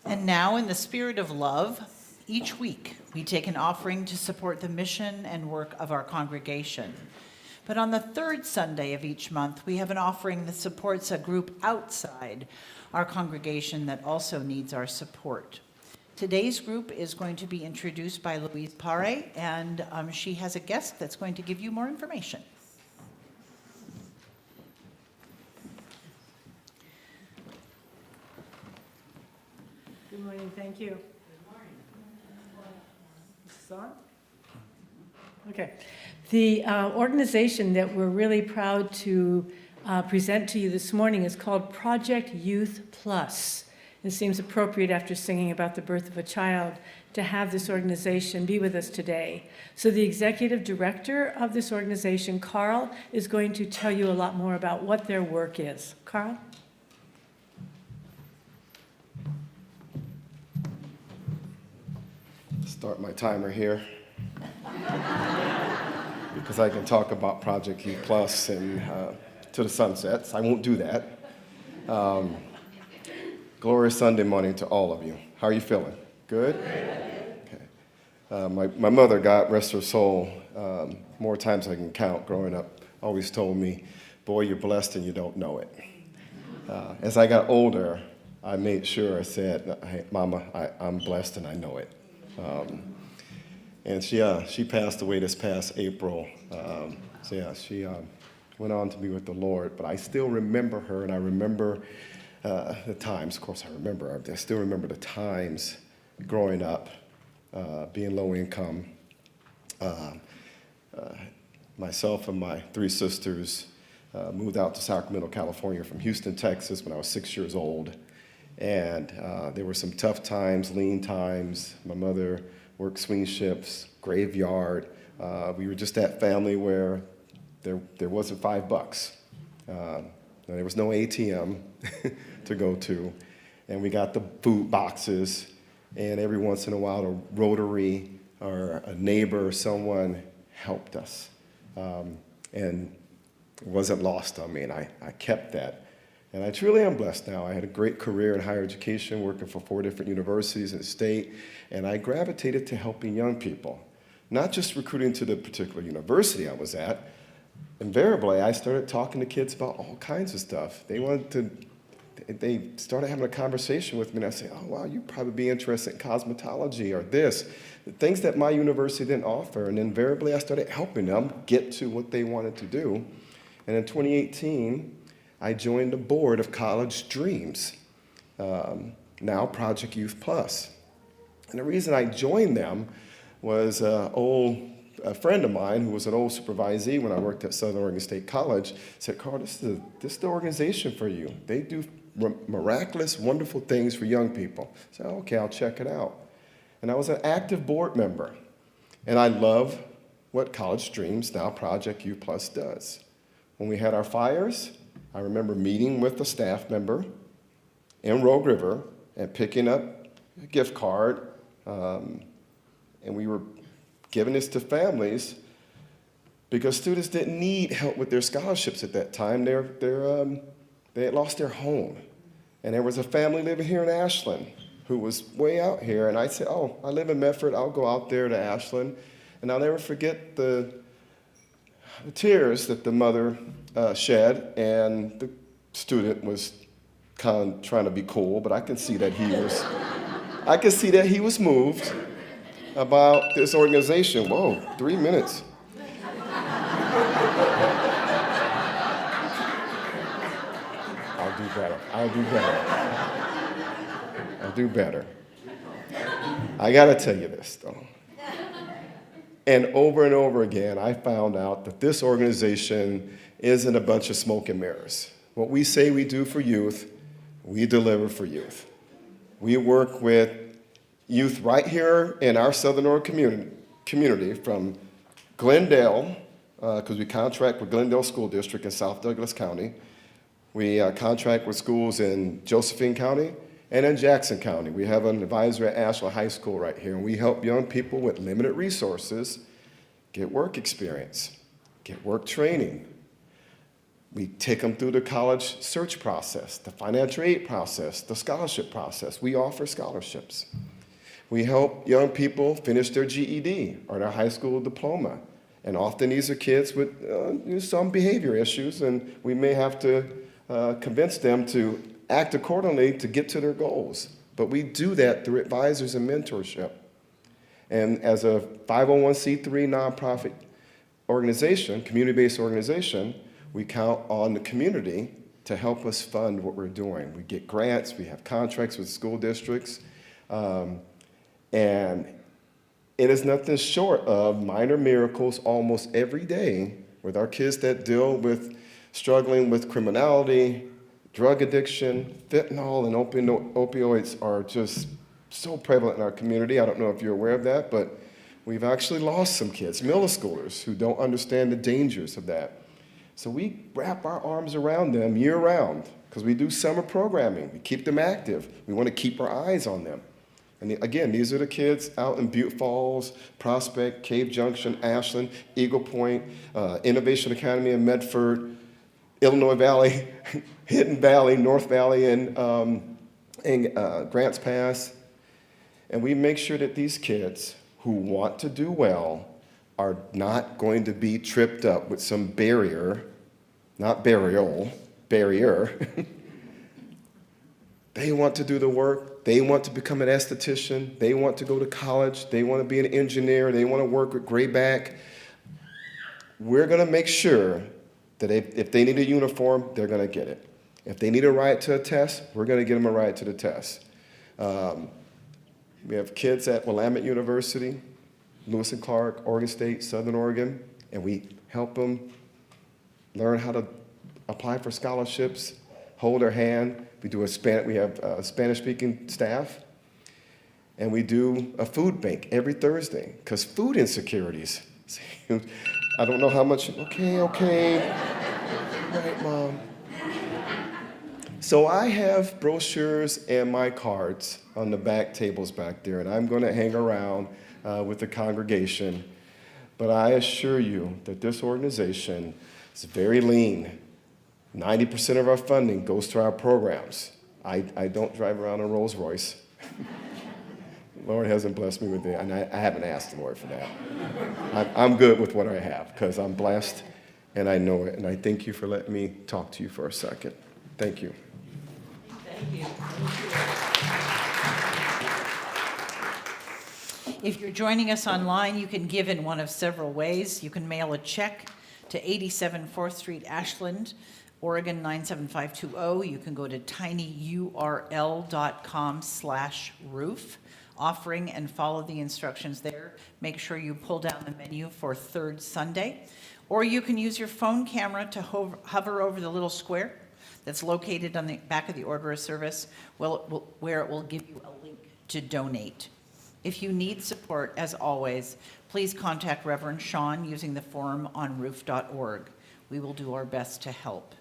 And now, in the spirit of love, each week we take an offering to support the mission and work of our congregation. But on the third Sunday of each month, we have an offering that supports a group outside our congregation that also needs our support. Today's group is going to be introduced by Louise Pare, and she has a guest that's going to give you more information. Good morning, thank you. Good morning. Is this on? Okay. The organization that we're really proud to present to you this morning is called Project Youth Plus. It seems appropriate after singing about the birth of a child to have this organization be with us today. So the executive director of this organization, Carl, is going to tell you a lot more about what their work is. Carl? Start my timer here because I can talk about Project Youth Plus and to the sunsets. I won't do that. Glorious Sunday morning to all of you. How are you feeling? Good? Okay. My mother, God rest her soul, more times I can count growing up, always told me, boy, you're blessed and you don't know it. As I got older, I made sure I said, hey, Mama, I'm blessed and I know it. And she passed away this past April. She went on to be with the Lord. But I still remember her, and I remember the times. Of course, I still remember the times growing up, being low income. Myself and my 3 sisters moved out to Sacramento, California from Houston, Texas when I was 6 years old. And there were some tough times, lean times. My mother worked swing shifts, graveyard. We were just that family where there wasn't $5. There was no ATM to go to. And we got the food boxes. And every once in a while, a Rotary or a neighbor or someone helped us. And it wasn't lost on me, and I kept that. And I truly am blessed now. I had a great career in higher education, working for 4 different universities in the state, and I gravitated to helping young people, not just recruiting to the particular university I was at. Invariably, I started talking to kids about all kinds of stuff. They started having a conversation with me, and I said, oh, wow, you'd probably be interested in cosmetology or this, things that my university didn't offer. And invariably, I started helping them get to what they wanted to do. And in 2018, I joined the board of College Dreams, now Project Youth Plus. And the reason I joined them was a friend of mine who was an old supervisee when I worked at Southern Oregon State College said, Carl, this is the organization for you. They do miraculous, wonderful things for young people. I said, okay, I'll check it out. And I was an active board member. And I love what College Dreams, now Project Youth Plus, does. When we had our fires, I remember meeting with a staff member in Rogue River and picking up a gift card, and we were giving this to families because students didn't need help with their scholarships at that time. They had lost their home. And there was a family living here in Ashland who was way out here, and I said, oh, I live in Medford, I'll go out there to Ashland. And I'll never forget the tears that the mother shed, and the student was kind of trying to be cool, but I can see that he was moved about this organization. Whoa, 3 minutes. I'll do better. I gotta tell you this though. And over again, I found out that this organization isn't a bunch of smoke and mirrors. What we say we do for youth, we deliver for youth. We work with youth right here in our Southern Oregon community from Glendale, because we contract with Glendale School District in South Douglas County. We contract with schools in Josephine County and in Jackson County. We have an advisor at Ashland High School right here, and we help young people with limited resources get work experience, get work training. We take them through the college search process, the financial aid process, the scholarship process. We offer scholarships. We help young people finish their GED or their high school diploma. And often these are kids with some behavior issues, and we may have to convince them to act accordingly to get to their goals. But we do that through advisors and mentorship. And as a 501c3 nonprofit organization, community-based organization, we count on the community to help us fund what we're doing. We get grants, we have contracts with school districts, and it is nothing short of minor miracles almost every day with our kids that deal with struggling with criminality, drug addiction. Fentanyl and opioids are just so prevalent in our community. I don't know if you're aware of that, but we've actually lost some kids, middle schoolers, who don't understand the dangers of that. So we wrap our arms around them year-round because we do summer programming. We keep them active. We want to keep our eyes on them. And again, these are the kids out in Butte Falls, Prospect, Cave Junction, Ashland, Eagle Point, Innovation Academy in Medford, Illinois Valley, Hidden Valley, North Valley, and Grants Pass. And we make sure that these kids who want to do well are not going to be tripped up with some barrier, not burial, barrier. They want to do the work. They want to become an esthetician. They want to go to college. They want to be an engineer. They want to work with Grayback. We're going to make sure that if they need a uniform, they're going to get it. If they need a ride to a test, we're going to get them a ride to the test. We have kids at Willamette University, Lewis and Clark, Oregon State, Southern Oregon, and we help them learn how to apply for scholarships, hold their hand. We have a Spanish-speaking staff, and we do a food bank every Thursday, because food insecurities. I don't know how much, okay. All right, Mom. So I have brochures and my cards on the back tables back there, and I'm going to hang around with the congregation. But I assure you that this organization is very lean. 90% of our funding goes to our programs. I don't drive around a Rolls Royce. Lord hasn't blessed me with that, and I haven't asked the Lord for that. I'm good with what I have because I'm blessed and I know it. And I thank you for letting me talk to you for a second. Thank you. Thank you. If you're joining us online, you can give in one of several ways. You can mail a check to 87 4th Street, Ashland, Oregon 97520. You can go to tinyurl.com/roof offering and follow the instructions there. Make sure you pull down the menu for third Sunday. Or you can use your phone camera to hover over the little square that's located on the back of the order of service, where it will give you a link to donate. If you need support, as always, please contact Reverend Sean using the form on roof.org. We will do our best to help.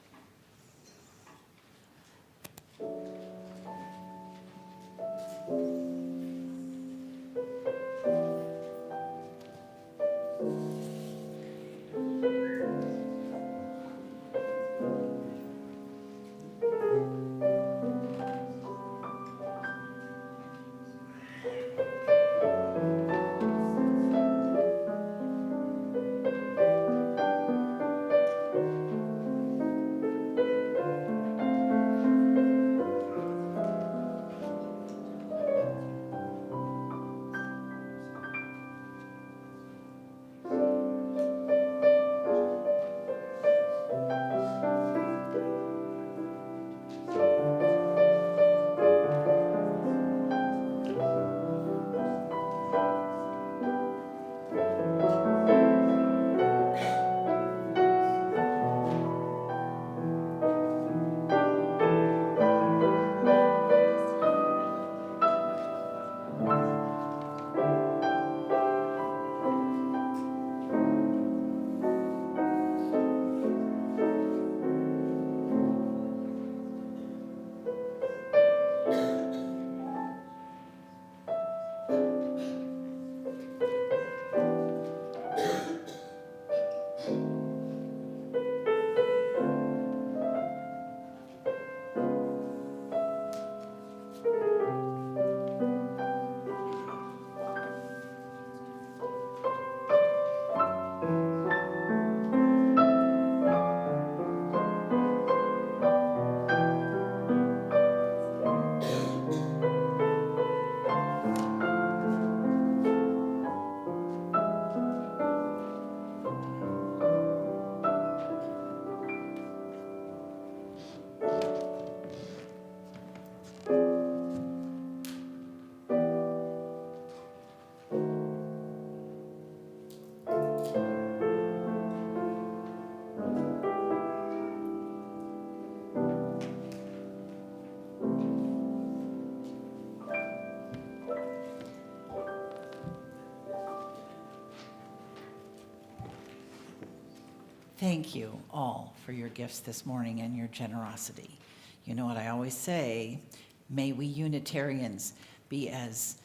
Thank you all for your gifts this morning and your generosity. You know what I always say, may we Unitarians be as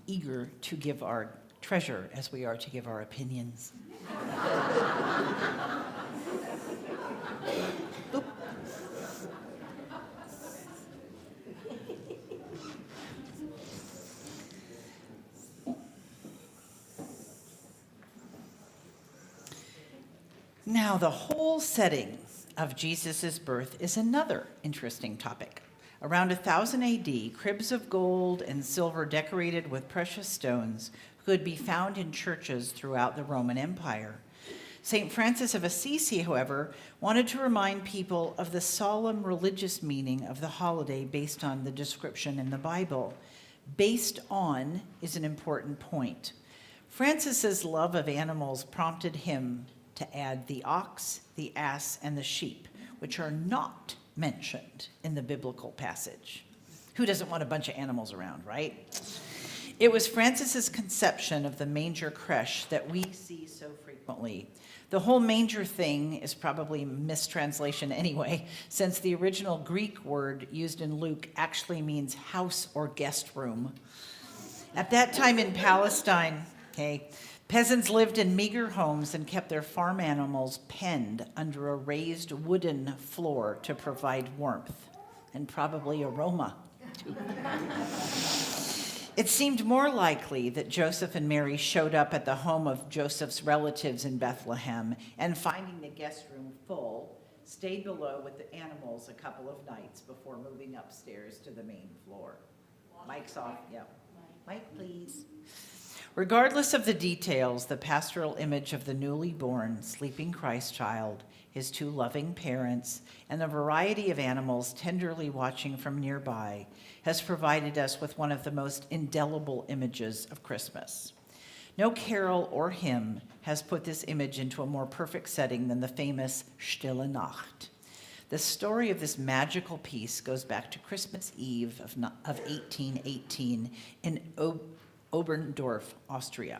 eager to give our treasure as we are to give our opinions. Oop. Now, the whole setting of Jesus' birth is another interesting topic. Around 1000 AD, cribs of gold and silver decorated with precious stones could be found in churches throughout the Roman Empire. St. Francis of Assisi, however, wanted to remind people of the solemn religious meaning of the holiday based on the description in the Bible. Based on is an important point. Francis's love of animals prompted him to add the ox, the ass, and the sheep, which are not mentioned in the biblical passage. Who doesn't want a bunch of animals around, right? It was Francis's conception of the manger creche that we see so frequently. The whole manger thing is probably a mistranslation anyway, since the original Greek word used in Luke actually means house or guest room. At that time in Palestine, peasants lived in meager homes and kept their farm animals penned under a raised wooden floor to provide warmth and probably aroma, too. It seemed more likely that Joseph and Mary showed up at the home of Joseph's relatives in Bethlehem and, finding the guest room full, stayed below with the animals a couple of nights before moving upstairs to the main floor. Mic's off, yep. Mic, please. Regardless of the details, the pastoral image of the newly born, sleeping Christ child, his two loving parents, and the variety of animals tenderly watching from nearby has provided us with one of the most indelible images of Christmas. No carol or hymn has put this image into a more perfect setting than the famous Stille Nacht. The story of this magical piece goes back to Christmas Eve of 1818 in Oberndorf, Austria.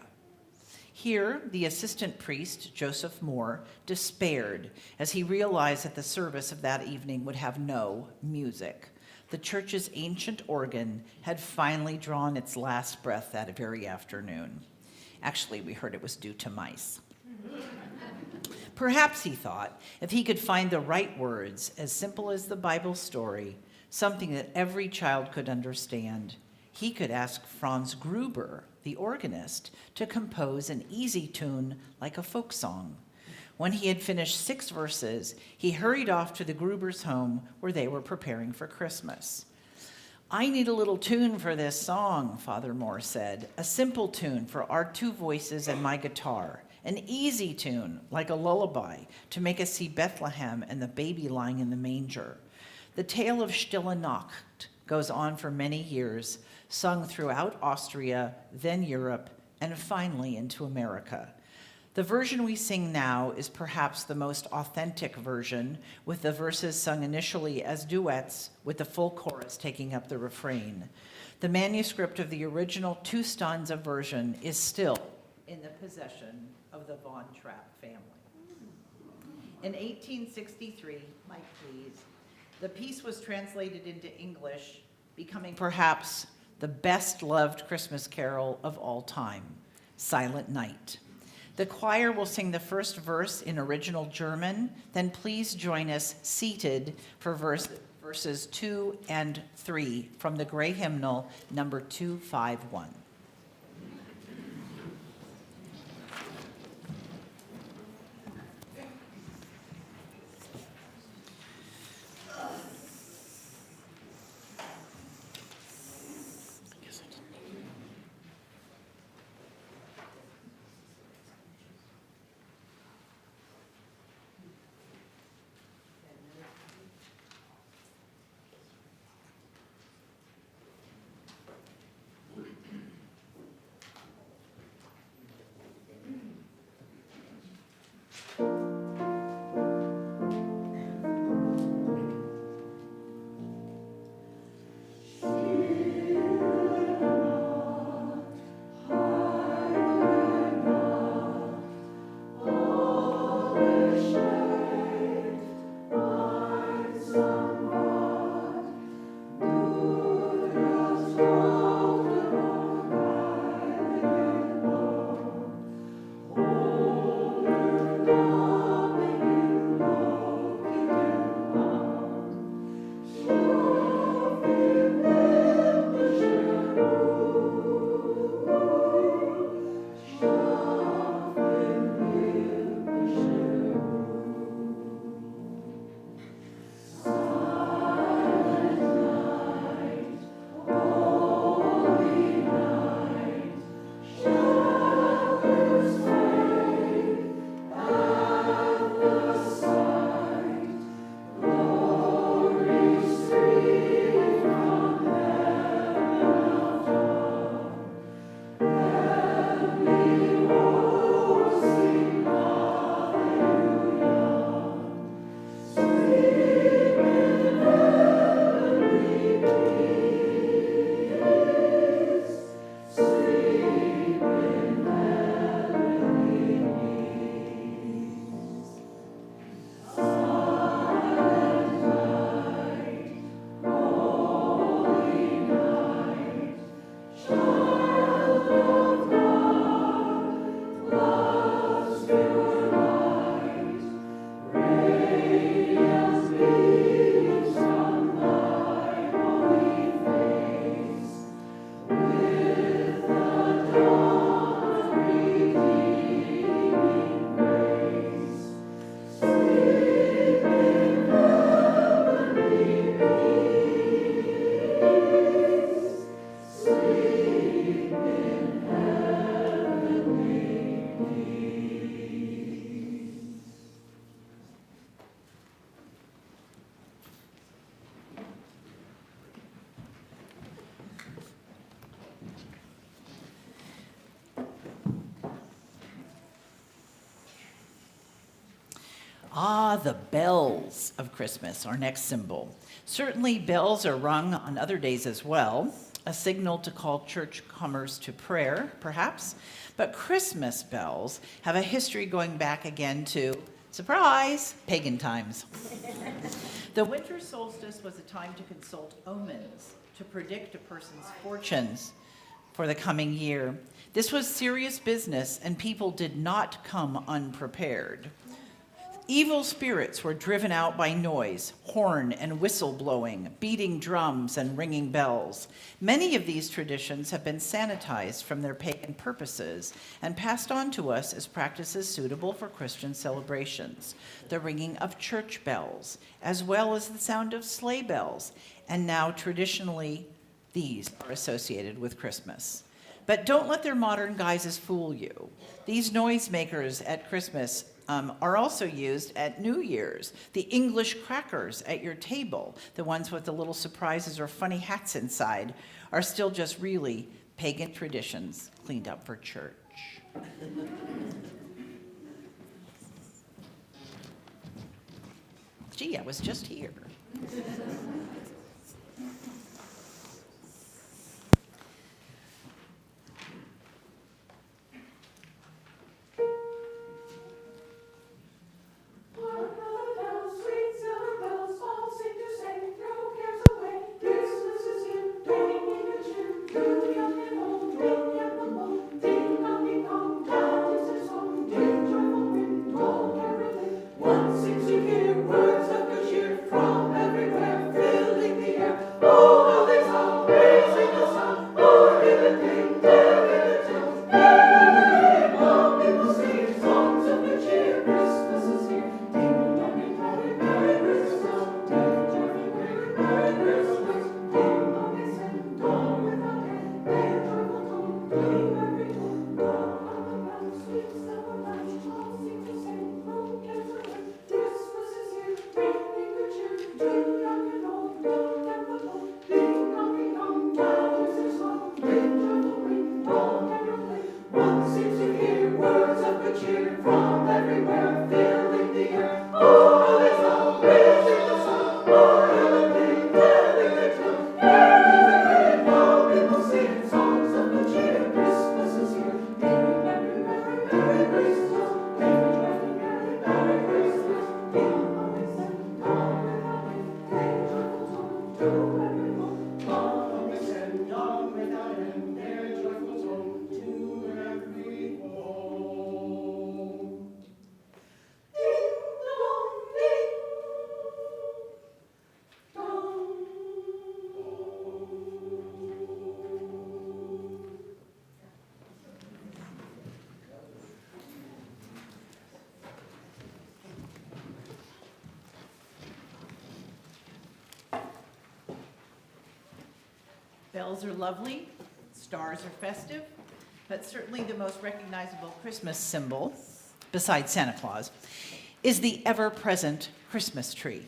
Here, the assistant priest, Joseph Moore, despaired as he realized that the service of that evening would have no music. The church's ancient organ had finally drawn its last breath that very afternoon. Actually, we heard it was due to mice. Perhaps, he thought, if he could find the right words, as simple as the Bible story, something that every child could understand, he could ask Franz Gruber, the organist, to compose an easy tune like a folk song. When he had finished 6 verses, he hurried off to the Gruber's home where they were preparing for Christmas. "I need a little tune for this song," Father Moore said, "a simple tune for our 2 voices and my guitar, an easy tune like a lullaby to make us see Bethlehem and the baby lying in the manger." The tale of Stille Nacht goes on for many years, sung throughout Austria, then Europe, and finally into America. The version we sing now is perhaps the most authentic version, with the verses sung initially as duets, with the full chorus taking up the refrain. The manuscript of the original 2-stanza version is still in the possession of the Von Trapp family. In 1863, Mike, please, the piece was translated into English, becoming perhaps the best-loved Christmas carol of all time, Silent Night. The choir will sing the first verse in original German, then please join us seated for verses 2 and 3 from the Gray Hymnal, number 251. Ah, the bells of Christmas, our next symbol. Certainly, bells are rung on other days as well, a signal to call churchcomers to prayer, perhaps. But Christmas bells have a history going back again to, surprise, pagan times. The winter solstice was a time to consult omens, to predict a person's fortunes for the coming year. This was serious business, and people did not come unprepared. Evil spirits were driven out by noise, horn and whistle blowing, beating drums and ringing bells. Many of these traditions have been sanitized from their pagan purposes and passed on to us as practices suitable for Christian celebrations. The ringing of church bells, as well as the sound of sleigh bells, and now traditionally these are associated with Christmas. But don't let their modern guises fool you. These noisemakers at Christmas are also used at New Year's. The English crackers at your table, the ones with the little surprises or funny hats inside, are still just really pagan traditions cleaned up for church. Gee, I was just here. Bells are lovely, stars are festive, but certainly the most recognizable Christmas symbol, besides Santa Claus, is the ever-present Christmas tree.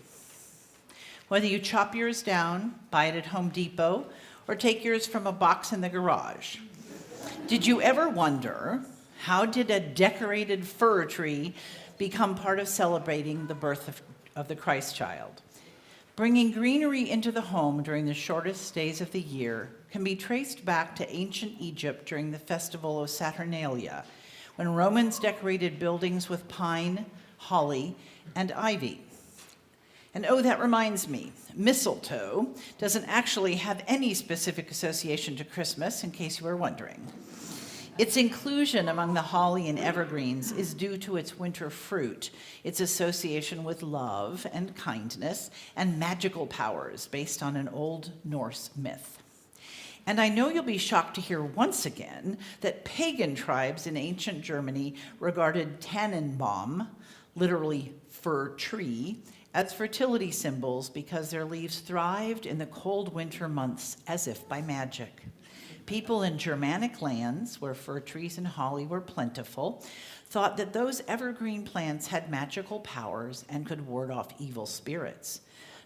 Whether you chop yours down, buy it at Home Depot, or take yours from a box in the garage, did you ever wonder, how did a decorated fir tree become part of celebrating the birth of the Christ child? Bringing greenery into the home during the shortest days of the year can be traced back to ancient Egypt during the festival of Saturnalia, when Romans decorated buildings with pine, holly, and ivy. And oh, that reminds me, mistletoe doesn't actually have any specific association to Christmas, in case you were wondering. Its inclusion among the holly and evergreens is due to its winter fruit, its association with love and kindness and magical powers based on an old Norse myth. And I know you'll be shocked to hear once again that pagan tribes in ancient Germany regarded Tannenbaum, literally fir tree, as fertility symbols because their leaves thrived in the cold winter months as if by magic. People in Germanic lands, where fir trees and holly were plentiful, thought that those evergreen plants had magical powers and could ward off evil spirits.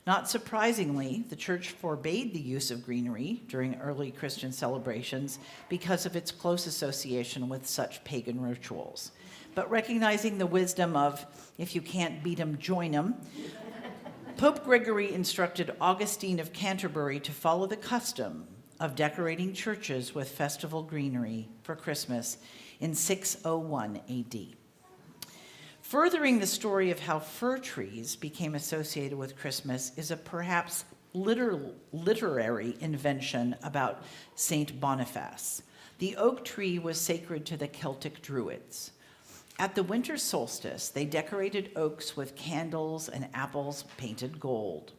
Not surprisingly, the church forbade the use of greenery during early Christian celebrations because of its close association with such pagan rituals. But recognizing the wisdom of, if you can't beat 'em, join 'em, Pope Gregory instructed Augustine of Canterbury to follow the custom of decorating churches with festival greenery for Christmas in 601 AD. Furthering the story of how fir trees became associated with Christmas is a perhaps literary invention about Saint Boniface. The oak tree was sacred to the Celtic Druids. At the winter solstice, they decorated oaks with candles and apples painted gold.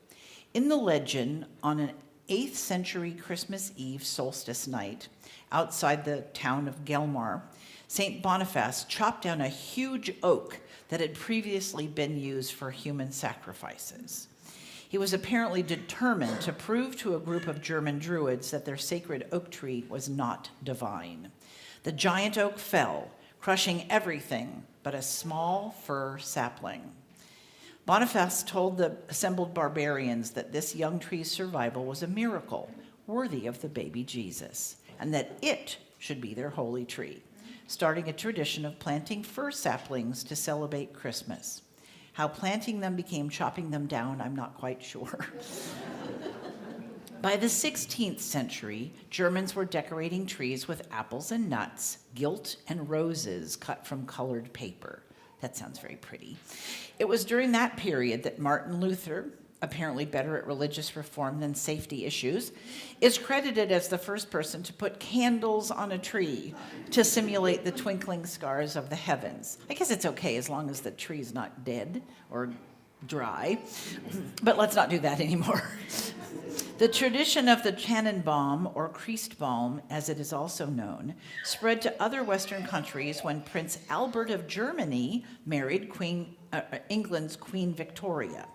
In the legend, on an 8th century Christmas Eve solstice night, outside the town of Gelmar, St. Boniface chopped down a huge oak that had previously been used for human sacrifices. He was apparently determined to prove to a group of German Druids that their sacred oak tree was not divine. The giant oak fell, crushing everything but a small fir sapling. Boniface told the assembled barbarians that this young tree's survival was a miracle worthy of the baby Jesus, and that it should be their holy tree, starting a tradition of planting fir saplings to celebrate Christmas. How planting them became chopping them down, I'm not quite sure. By the 16th century, Germans were decorating trees with apples and nuts, gilt and roses cut from colored paper. That sounds very pretty. It was during that period that Martin Luther, apparently better at religious reform than safety issues, is credited as the first person to put candles on a tree to simulate the twinkling stars of the heavens. I guess it's okay as long as the tree is not dead or dry, but let's not do that anymore. The tradition of the Tannenbaum, or Christbaum, as it is also known, spread to other Western countries when Prince Albert of Germany married England's Queen Victoria.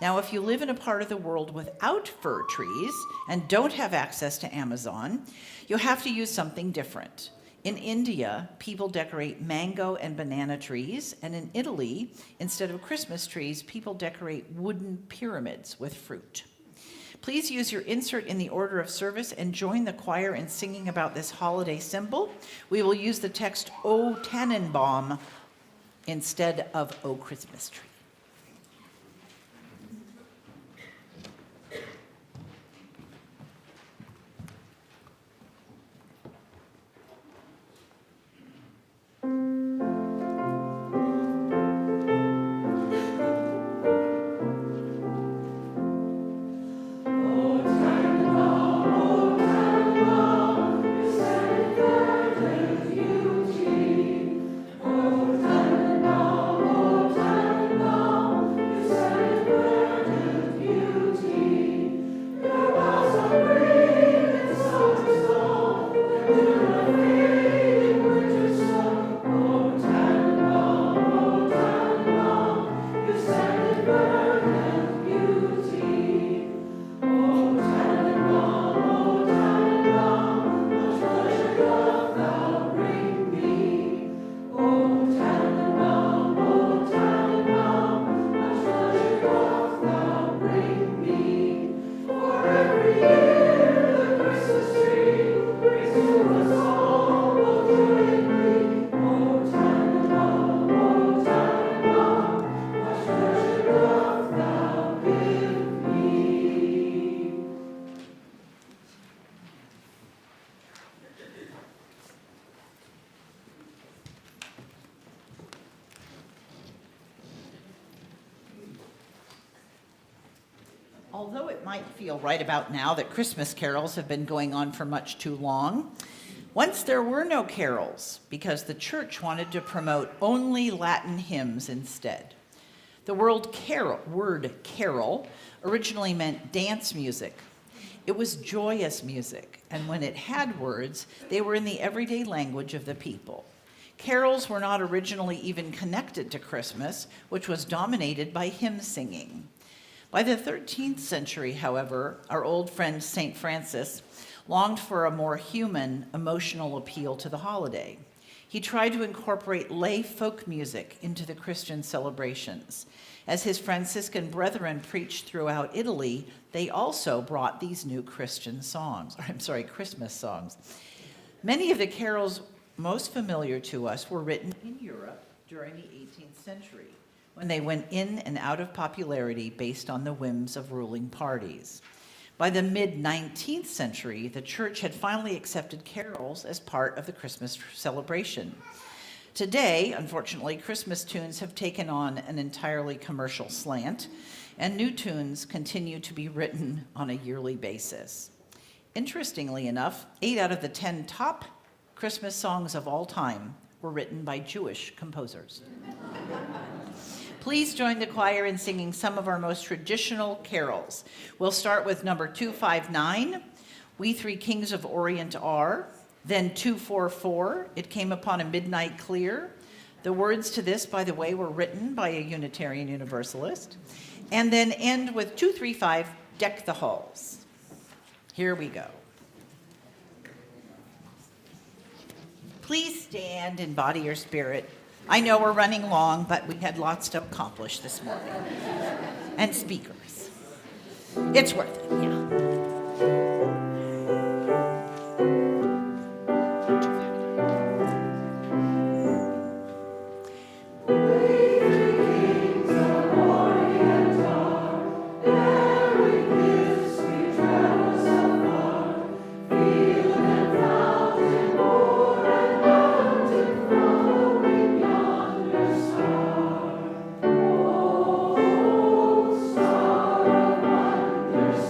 Now, if you live in a part of the world without fir trees and don't have access to Amazon, you'll have to use something different. In India, people decorate mango and banana trees, and in Italy, instead of Christmas trees, people decorate wooden pyramids with fruit. Please use your insert in the order of service and join the choir in singing about this holiday symbol. We will use the text, O Tannenbaum, instead of O Christmas tree. Although it might feel right about now that Christmas carols have been going on for much too long, once there were no carols because the church wanted to promote only Latin hymns instead. The word carol originally meant dance music. It was joyous music, and when it had words, they were in the everyday language of the people. Carols were not originally even connected to Christmas, which was dominated by hymn singing. By the 13th century, however, our old friend St. Francis longed for a more human, emotional appeal to the holiday. He tried to incorporate lay folk music into the Christian celebrations. As his Franciscan brethren preached throughout Italy, they also brought these new Christmas songs. Many of the carols most familiar to us were written in Europe during the 18th century, when they went in and out of popularity based on the whims of ruling parties. By the mid-19th century, the church had finally accepted carols as part of the Christmas celebration. Today, unfortunately, Christmas tunes have taken on an entirely commercial slant, and new tunes continue to be written on a yearly basis. Interestingly enough, 8 out of the 10 top Christmas songs of all time were written by Jewish composers. Please join the choir in singing some of our most traditional carols. We'll start with number 259, We Three Kings of Orient Are, then 244, It Came Upon a Midnight Clear. The words to this, by the way, were written by a Unitarian Universalist. And then end with 235, Deck the Halls. Here we go. Please stand in body or spirit. I know we're running long, but we had lots to accomplish this morning. And speakers. It's worth it, yeah.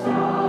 Star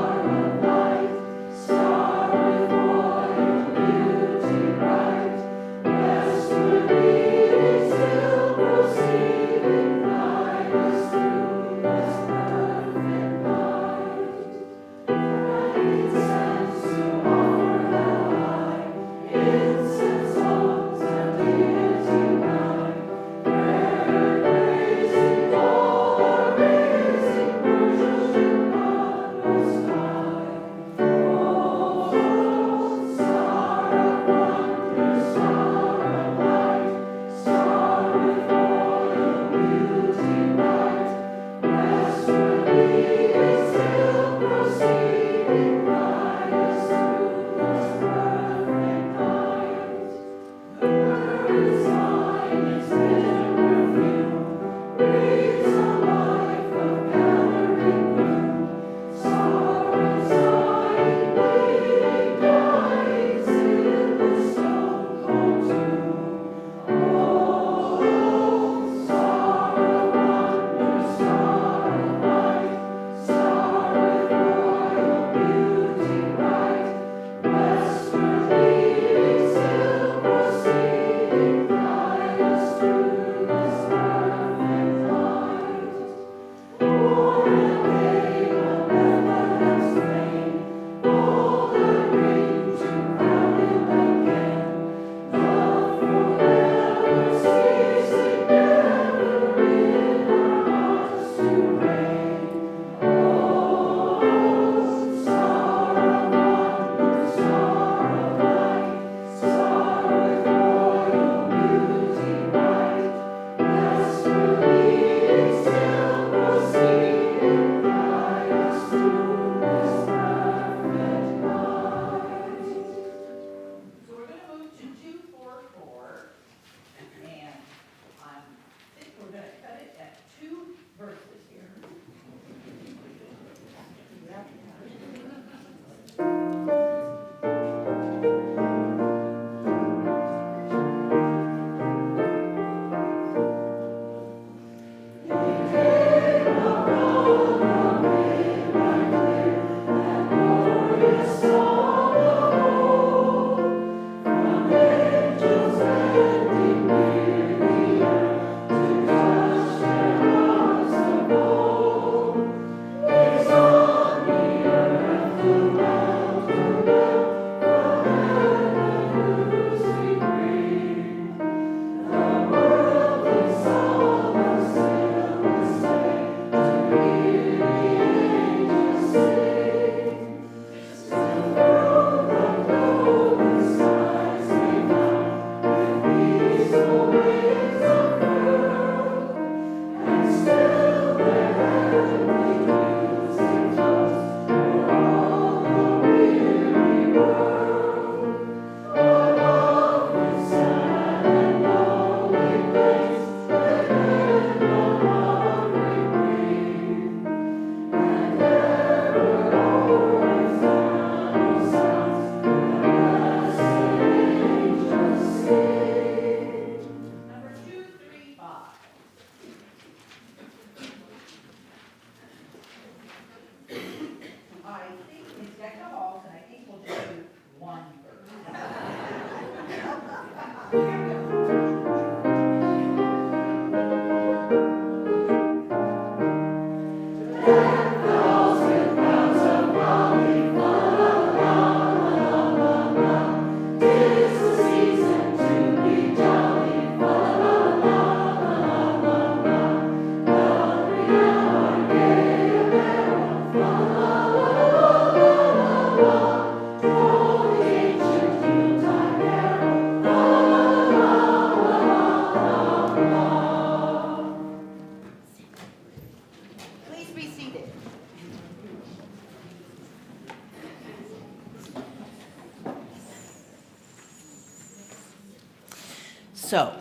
So,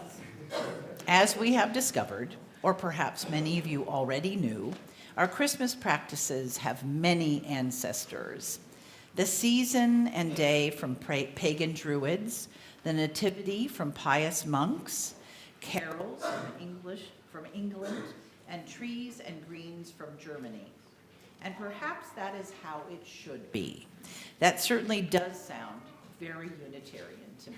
as we have discovered, or perhaps many of you already knew, our Christmas practices have many ancestors. The season and day from pagan druids, the nativity from pious monks, carols from England, and trees and greens from Germany. And perhaps that is how it should be. That certainly does sound very Unitarian to me.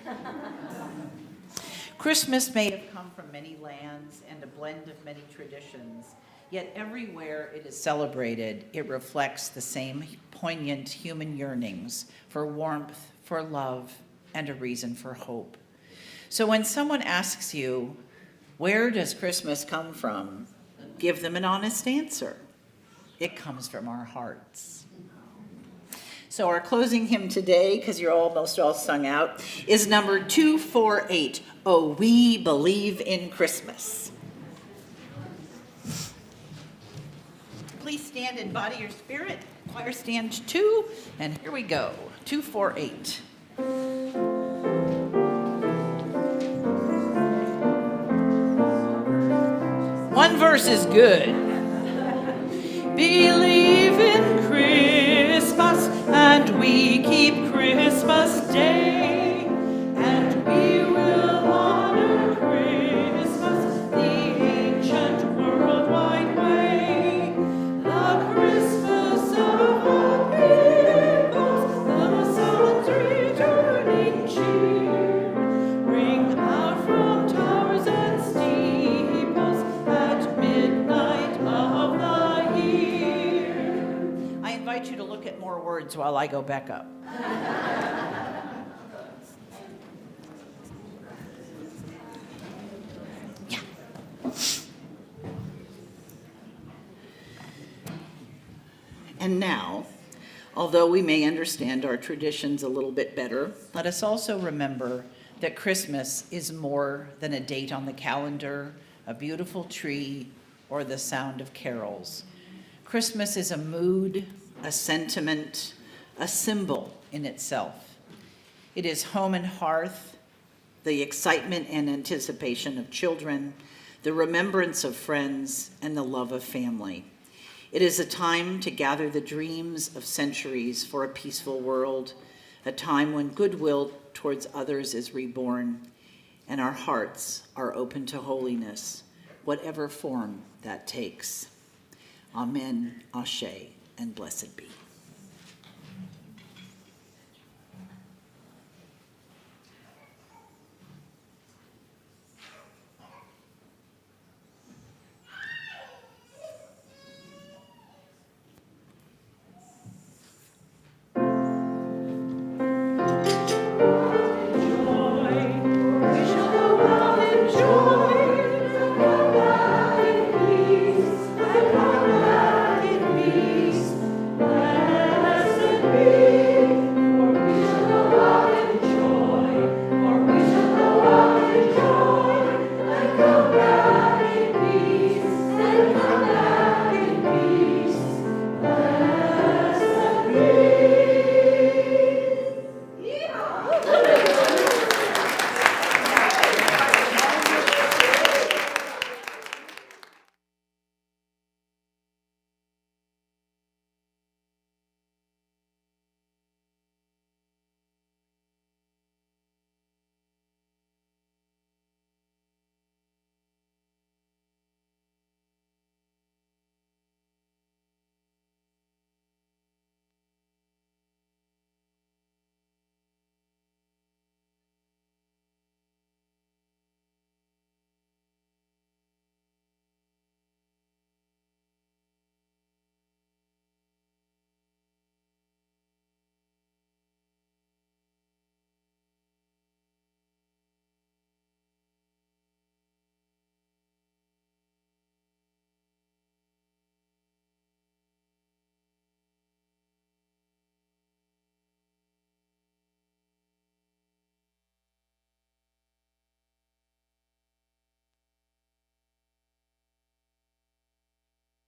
Christmas may have come from many lands and a blend of many traditions, yet everywhere it is celebrated, it reflects the same poignant human yearnings for warmth, for love, and a reason for hope. So when someone asks you, where does Christmas come from? Give them an honest answer. It comes from our hearts. So our closing hymn today, because you're almost all sung out, is number 248, Oh, We Believe in Christmas. Please stand in body or spirit. Choir stand 2, and here we go, 248. One verse is good. Believe in Christmas, and we keep Christmas Day, and we will honor Christmas, the ancient worldwide way. The Christmas of all peoples, the sun's returning cheer, ring out from towers and steeples at midnight of the year. I invite you to look at more words while I go back up. Yeah. And now, although we may understand our traditions a little bit better, let us also remember that Christmas is more than a date on the calendar, a beautiful tree, or the sound of carols. Christmas is a mood, a sentiment, a symbol in itself. It is home and hearth, the excitement and anticipation of children, the remembrance of friends, and the love of family. It is a time to gather the dreams of centuries for a peaceful world, a time when goodwill towards others is reborn, and our hearts are open to holiness, whatever form that takes. Amen, Ashe, and blessed be.